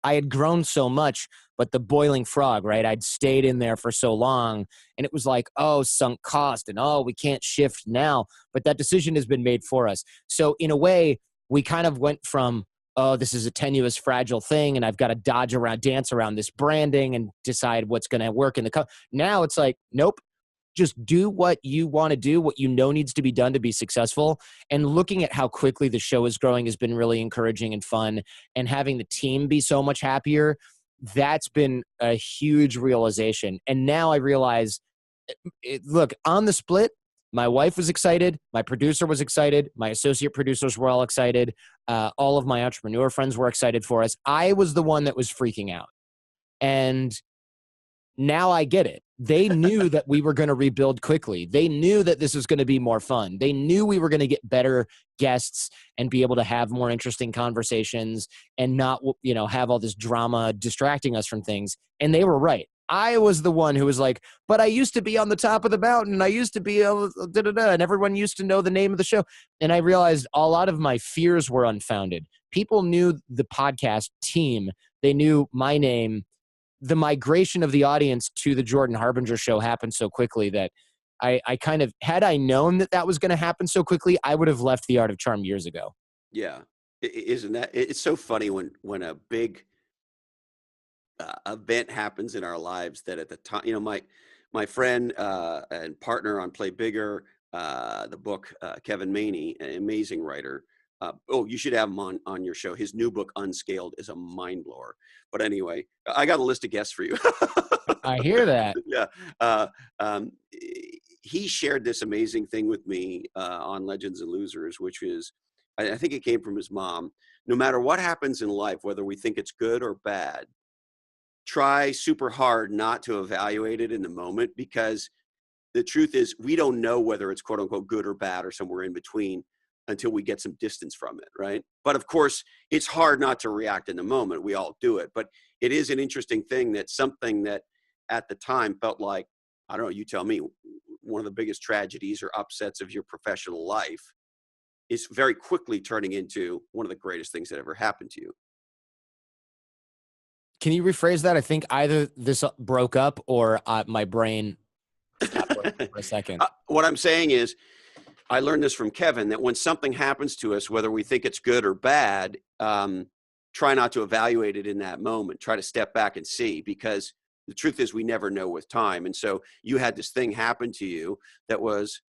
I had grown so much, but the boiling frog, right? I'd stayed in there for so long, and it was like, oh, sunk cost, and oh, we can't shift now. But that decision has been made for us. So in a way, we kind of went from, oh, this is a tenuous, fragile thing, and I've got to dance around this branding and decide what's going to work in the now it's like, nope, just do what you want to do, what needs to be done to be successful. And looking at how quickly the show is growing has been really encouraging and fun. And having the team be so much happier, that's been a huge realization. And now I realize, look, on the split, my wife was excited. My producer was excited. My associate producers were all excited. All of my entrepreneur friends were excited for us. I was the one that was freaking out. And now I get it. They knew that we were going to rebuild quickly. They knew that this was going to be more fun. They knew we were going to get better guests and be able to have more interesting conversations and not, have all this drama distracting us from things. And they were right. I was the one who was like, but I used to be on the top of the mountain, and I used to be and everyone used to know the name of the show. And I realized a lot of my fears were unfounded. People knew the podcast team. They knew my name. The migration of the audience to the Jordan Harbinger show happened so quickly that I kind of, had I known that was going to happen so quickly, I would have left the Art of Charm years ago. Yeah. Isn't that, it's so funny when a big event happens in our lives that at the time, my friend and partner on Play Bigger, the book, Kevin Maney, an amazing writer. Oh, you should have him on your show. His new book, Unscaled, is a mind blower. But anyway, I got a list of guests for you. I hear that. Yeah. He shared this amazing thing with me on Legends and Losers, which is, I think it came from his mom. No matter what happens in life, whether we think it's good or bad, try super hard not to evaluate it in the moment, because the truth is we don't know whether it's quote unquote good or bad or somewhere in between until we get some distance from it, right? But of course, it's hard not to react in the moment. We all do it. But it is an interesting thing that something that at the time felt like, I don't know, you tell me, one of the biggest tragedies or upsets of your professional life is very quickly turning into one of the greatest things that ever happened to you. Can you rephrase that? I think either this broke up or my brain stopped working for a second. What I'm saying is, I learned this from Kevin, that when something happens to us, whether we think it's good or bad, try not to evaluate it in that moment. Try to step back and see, because the truth is we never know with time. And so you had this thing happen to you that was,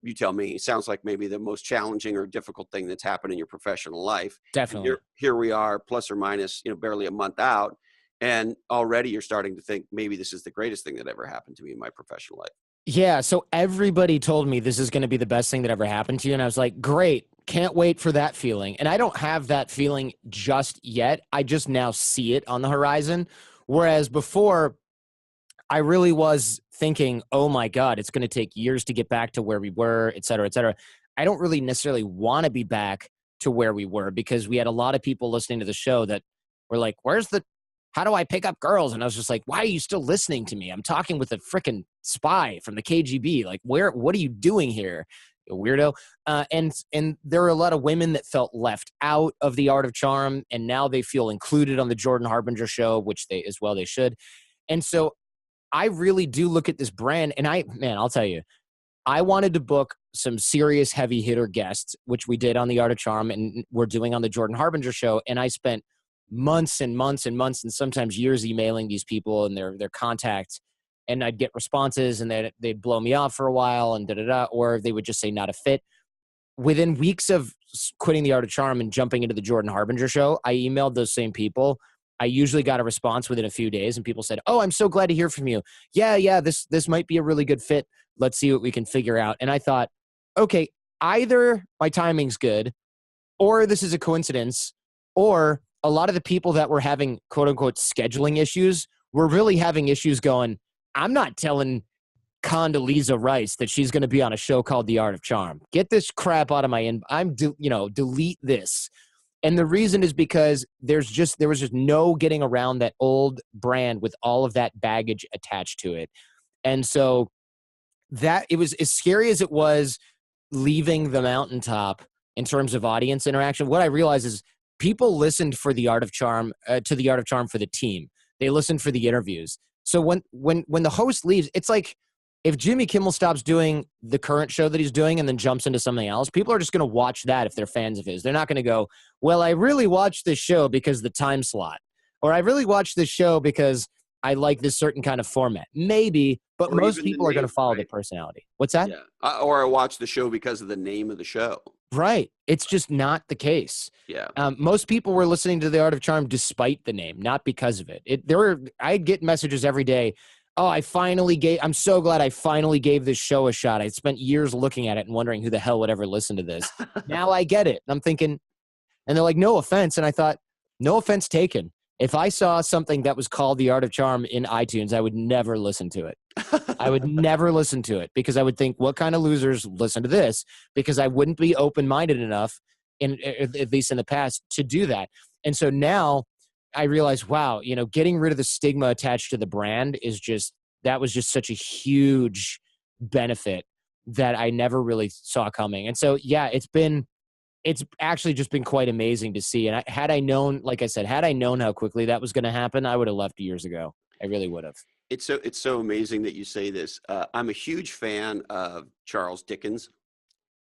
you tell me, it sounds like maybe the most challenging or difficult thing that's happened in your professional life. Definitely. Here we are, plus or minus, barely a month out. And already you're starting to think, maybe this is the greatest thing that ever happened to me in my professional life. Yeah. So everybody told me this is going to be the best thing that ever happened to you. And I was like, great. Can't wait for that feeling. And I don't have that feeling just yet. I just now see it on the horizon. Whereas before, I really was thinking, oh my God, it's going to take years to get back to where we were, et cetera, et cetera. I don't really necessarily want to be back to where we were, because we had a lot of people listening to the show that were like, how do I pick up girls? And I was just like, why are you still listening to me? I'm talking with a freaking spy from the KGB. Like, what are you doing here, you weirdo? And there were a lot of women that felt left out of the Art of Charm, and now they feel included on the Jordan Harbinger show, which they should. And so I really do look at this brand, and I'll tell you, I wanted to book some serious heavy hitter guests, which we did on the Art of Charm and we're doing on the Jordan Harbinger show. And I spent months and months and months and sometimes years emailing these people and their contacts, and I'd get responses and they'd blow me off for a while and or they would just say not a fit. Within weeks of quitting the Art of Charm and jumping into the Jordan Harbinger show, I emailed those same people. I usually got a response within a few days, and people said, "Oh, I'm so glad to hear from you. Yeah, this might be a really good fit. Let's see what we can figure out." And I thought, okay, either my timing's good, or this is a coincidence, or a lot of the people that were having quote unquote scheduling issues were really having issues going, I'm not telling Condoleezza Rice that she's going to be on a show called The Art of Charm. Get this crap out of my delete this. And the reason is because there was just no getting around that old brand with all of that baggage attached to it. And so that it was as scary as it was leaving the mountaintop in terms of audience interaction. What I realized is people listened for the Art of Charm to the Art of Charm for the team. They listened for the interviews. So when the host leaves, it's like if Jimmy Kimmel stops doing the current show that he's doing and then jumps into something else, people are just going to watch that if they're fans of his. They're not going to go, well, I really watched this show because the time slot, or I really watched this show because I like this certain kind of format. Maybe, but most people are going to follow the personality. What's that? Yeah. Or I watch the show because of the name of the show. Right. It's just not the case. Yeah. Most people were listening to The Art of Charm despite the name, not because of it. I'd get messages every day. Oh, I'm so glad I finally gave this show a shot. I spent years looking at it and wondering who the hell would ever listen to this. Now I get it. And I'm thinking, and they're like, no offense. And I thought, no offense taken. If I saw something that was called The Art of Charm in iTunes, I would never listen to it. I would never listen to it because I would think, what kind of losers listen to this? Because I wouldn't be open-minded enough, at least in the past, to do that. And so now I realized, wow, getting rid of the stigma attached to the brand that was just such a huge benefit that I never really saw coming. And so, yeah, it's actually just been quite amazing to see. And had I known, like I said, had I known how quickly that was going to happen, I would have left years ago. I really would have. It's so amazing that you say this. I'm a huge fan of Charles Dickens,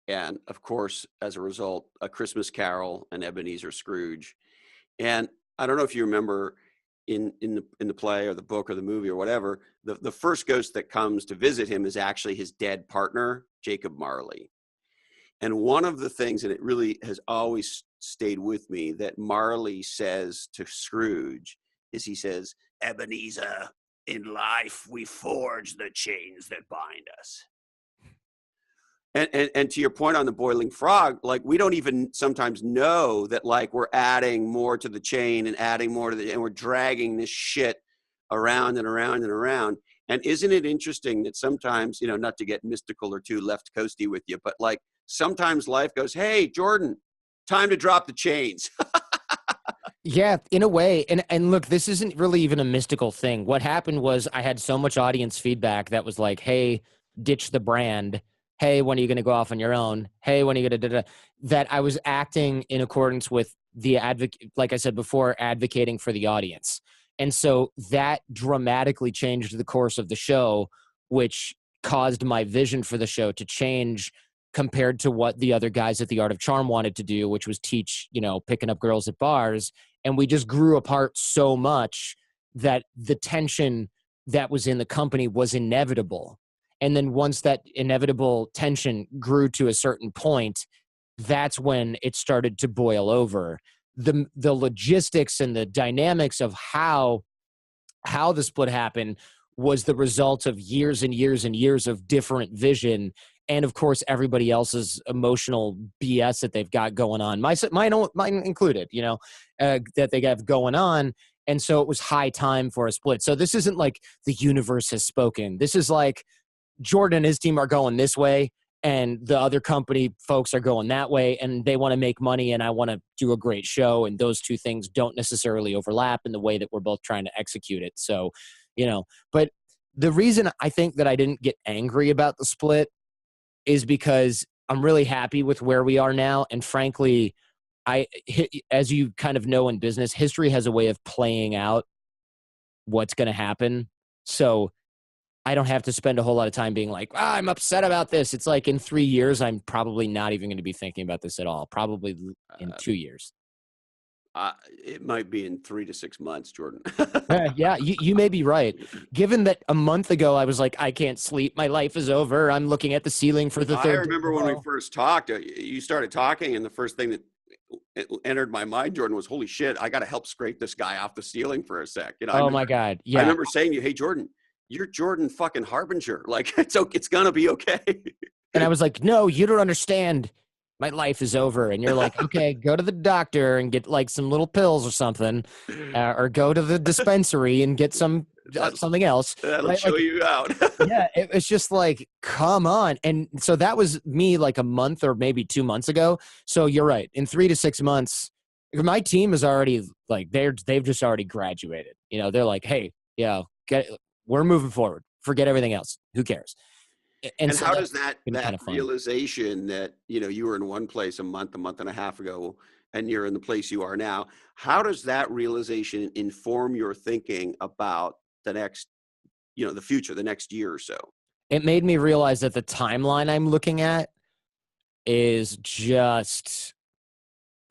and of course, as a result, A Christmas Carol and Ebenezer Scrooge. And I don't know if you remember in the play or the book or the movie or whatever, the first ghost that comes to visit him is actually his dead partner, Jacob Marley. And one of the things, and it really has always stayed with me, that Marley says to Scrooge is he says, Ebenezer, in life we forge the chains that bind us. And to your point on the boiling frog, like we don't even sometimes know that like we're adding more to the chain and adding more to and we're dragging this shit around and around and around. And isn't it interesting that sometimes, not to get mystical or too left coasty with you, but like sometimes life goes, hey, Jordan, time to drop the chains. Yeah, in a way. And look, this isn't really even a mystical thing. What happened was I had so much audience feedback that was like, hey, ditch the brand. Hey, when are you going to go off on your own? Hey, when are you going to that I was acting in accordance with like I said before, advocating for the audience. And so that dramatically changed the course of the show, which caused my vision for the show to change compared to what the other guys at the Art of Charm wanted to do, which was teach, picking up girls at bars. And we just grew apart so much that the tension that was in the company was inevitable. And then once that inevitable tension grew to a certain point, that's when it started to boil over. The logistics and the dynamics of how the split happened was the result of years and years and years of different vision. And of course, everybody else's emotional BS that they've got going on, mine included, that they have going on. And so it was high time for a split. So this isn't like the universe has spoken. This is like Jordan and his team are going this way, and the other company folks are going that way, and they want to make money, and I want to do a great show. And those two things don't necessarily overlap in the way that we're both trying to execute it. So, but the reason I think that I didn't get angry about the split is because I'm really happy with where we are now. And frankly, as you kind of know in business, history has a way of playing out what's going to happen. So I don't have to spend a whole lot of time being like, I'm upset about this. It's like in 3 years, I'm probably not even going to be thinking about this at all. Probably in 2 years. It might be in 3 to 6 months, Jordan. Yeah, you may be right. Given that a month ago, I was like, I can't sleep. My life is over. I'm looking at the ceiling for the third. I remember when we first talked, you started talking, and the first thing that entered my mind, Jordan, was, holy shit, I got to help scrape this guy off the ceiling for a sec. My God. Yeah. I remember saying to you, hey, Jordan, you're Jordan fucking Harbinger. Like, it's going to be okay. And I was like, no, you don't understand. My life is over. And you're like, okay, go to the doctor and get like some little pills or something, or go to the dispensary and get something else. That'll chill you out. Yeah, it was just like, come on. And so that was me like a month or maybe 2 months ago. So you're right. In 3 to 6 months, my team is already like, they've just already graduated. They're like, hey, we're moving forward. Forget everything else. Who cares? And so how does that kind of realization that, you were in one place a month and a half ago, and you're in the place you are now, how does that realization inform your thinking about the next, the future, the next year or so? It made me realize that the timeline I'm looking at is just,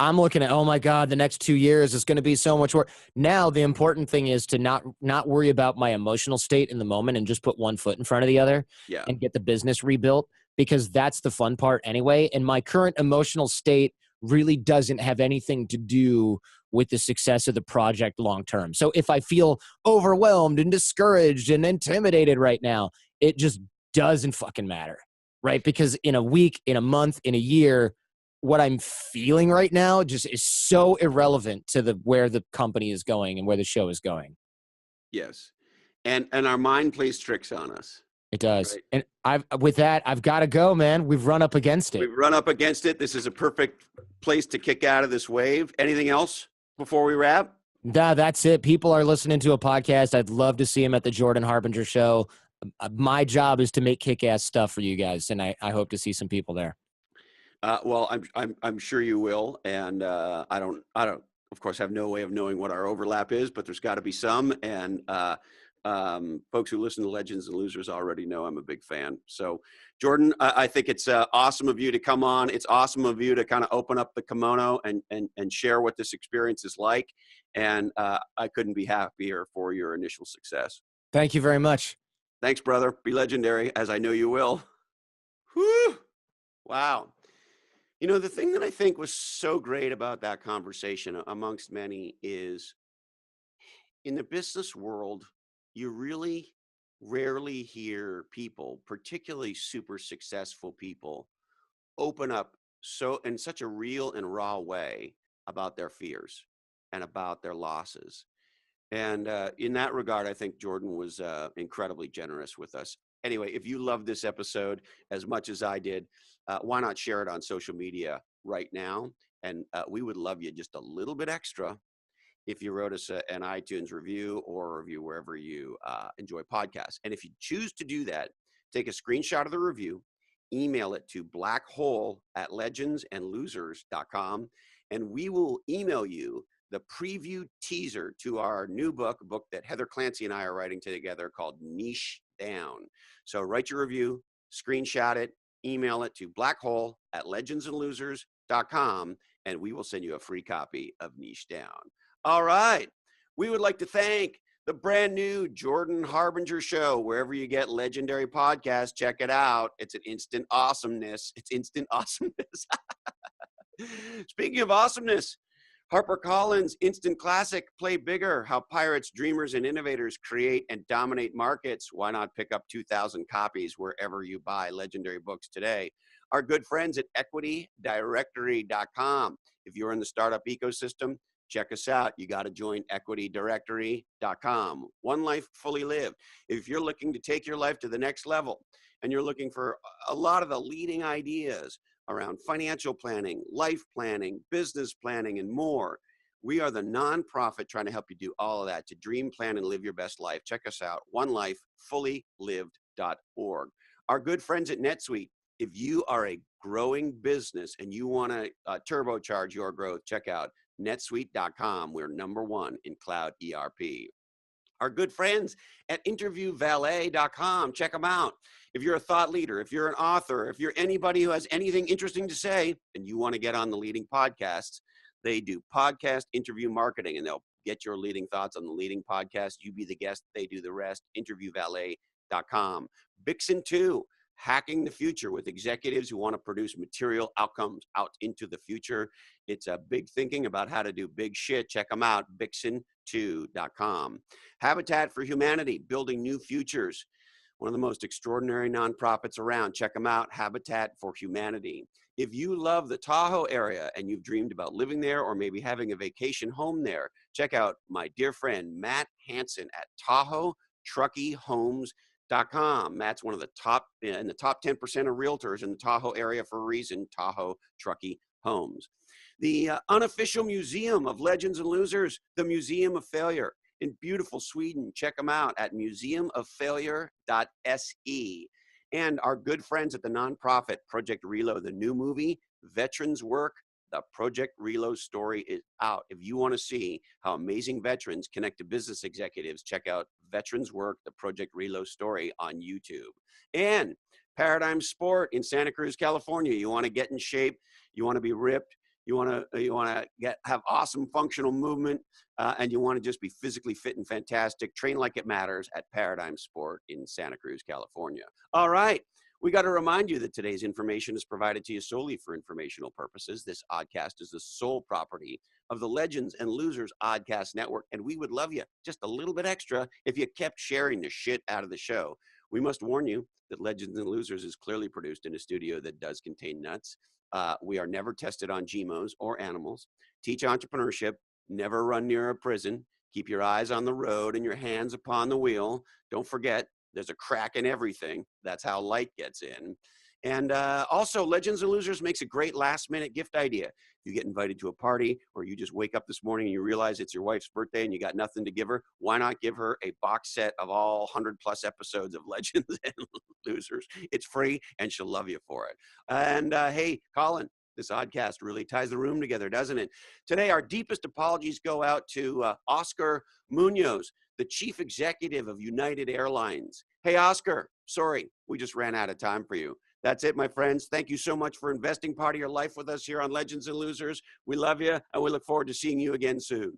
I'm looking at, oh my God, the next 2 years is going to be so much work. Now, the important thing is to not worry about my emotional state in the moment and just put one foot in front of the other and get the business rebuilt, because that's the fun part anyway. And my current emotional state really doesn't have anything to do with the success of the project long term. So if I feel overwhelmed and discouraged and intimidated right now, it just doesn't fucking matter, right? Because in a week, in a month, in a year, what I'm feeling right now just is so irrelevant to where the company is going and where the show is going. Yes. And our mind plays tricks on us. It does. Right? And I've got to go, man. We've run up against it. We've run up against it. This is a perfect place to kick out of this wave. Anything else before we wrap? That's it. People are listening to a podcast. I'd love to see him at the Jordan Harbinger show. My job is to make kick-ass stuff for you guys, and I hope to see some people there. Well, I'm sure you will, and I don't, of course, have no way of knowing what our overlap is, but there's got to be some. And folks who listen to Legends and Losers already know I'm a big fan. So, Jordan, I think it's awesome of you to come on. It's awesome of you to kind of open up the kimono and share what this experience is like. And I couldn't be happier for your initial success. Thank you very much. Thanks, brother. Be legendary, as I know you will. Whew. Wow. You know, the thing that I think was so great about that conversation, amongst many, is in the business world, you really rarely hear people, particularly super successful people, open up so in such a real and raw way about their fears and about their losses. And in that regard, I think Jordan was incredibly generous with us. Anyway, if you love this episode as much as I did, why not share it on social media right now? And we would love you just a little bit extra if you wrote us an iTunes review or a review wherever you enjoy podcasts. And if you choose to do that, take a screenshot of the review, email it to blackhole@legendsandlosers.com, and we will email you the preview teaser to our new book, a book that Heather Clancy and I are writing together called Niche Down. So write your review, screenshot it, email it to blackhole@legendsandlosers.com, and we will send you a free copy of Niche Down. All right. We would like to thank the brand new Jordan Harbinger show. Wherever you get legendary podcasts, check it out. It's an instant awesomeness. It's instant awesomeness. Speaking of awesomeness, HarperCollins Instant Classic, Play Bigger, How Pirates, Dreamers, and Innovators Create and Dominate Markets. Why not pick up 2,000 copies wherever you buy legendary books today? Our good friends at equitydirectory.com. If you're in the startup ecosystem, check us out. You got to join equitydirectory.com. One life fully lived. If you're looking to take your life to the next level and you're looking for a lot of the leading ideas around financial planning, life planning, business planning, and more, we are the nonprofit trying to help you do all of that to dream, plan, and live your best life. Check us out, onelifefullylived.org. Our good friends at NetSuite. If you are a growing business and you want to turbocharge your growth, check out netsuite.com. We're #1 in cloud ERP. Our good friends at interviewvalet.com. Check them out. If you're a thought leader, if you're an author, if you're anybody who has anything interesting to say and you want to get on the leading podcasts, they do podcast interview marketing, and they'll get your leading thoughts on the leading podcast. You be the guest, they do the rest. Interviewvalet.com. Bixen 2. Hacking the future with executives who want to produce material outcomes out into the future. It's a big thinking about how to do big shit. Check them out, Bixen2.com. Habitat for Humanity, building new futures. One of the most extraordinary nonprofits around. Check them out, Habitat for Humanity. If you love the Tahoe area and you've dreamed about living there or maybe having a vacation home there, check out my dear friend Matt Hansen at Tahoe Truckee Homes. Matt's one of the top 10% of realtors in the Tahoe area for a reason, Tahoe Truckee Homes. The unofficial museum of Legends and Losers, the Museum of Failure in beautiful Sweden. Check them out at museumoffailure.se. And our good friends at the nonprofit Project Reload, the new movie, Veterans Work, the Project Reload story is out. If you want to see how amazing veterans connect to business executives, check out Veterans Work, the Project Reload story on YouTube. And Paradigm Sport in Santa Cruz, California. You want to get in shape, you want to be ripped, you want to have awesome functional movement, and you want to just be physically fit and fantastic. Train like it matters at Paradigm Sport in Santa Cruz, California. All right. We got to remind you that today's information is provided to you solely for informational purposes. This oddcast is the sole property of the Legends and Losers Oddcast Network, and we would love you just a little bit extra if you kept sharing the shit out of the show. We must warn you that Legends and Losers is clearly produced in a studio that does contain nuts. We are never tested on GMOs or animals. Teach entrepreneurship. Never run near a prison. Keep your eyes on the road and your hands upon the wheel. Don't forget, there's a crack in everything. That's how light gets in. And also, Legends and Losers makes a great last-minute gift idea. You get invited to a party, or you just wake up this morning and you realize it's your wife's birthday and you got nothing to give her. Why not give her a box set of all 100+ episodes of Legends and Losers? It's free and she'll love you for it. And hey, Colin, this oddcast really ties the room together, doesn't it? Today, our deepest apologies go out to Oscar Munoz, the chief executive of United Airlines. Hey, Oscar, sorry, we just ran out of time for you. That's it, my friends. Thank you so much for investing part of your life with us here on Legends and Losers. We love you, and we look forward to seeing you again soon.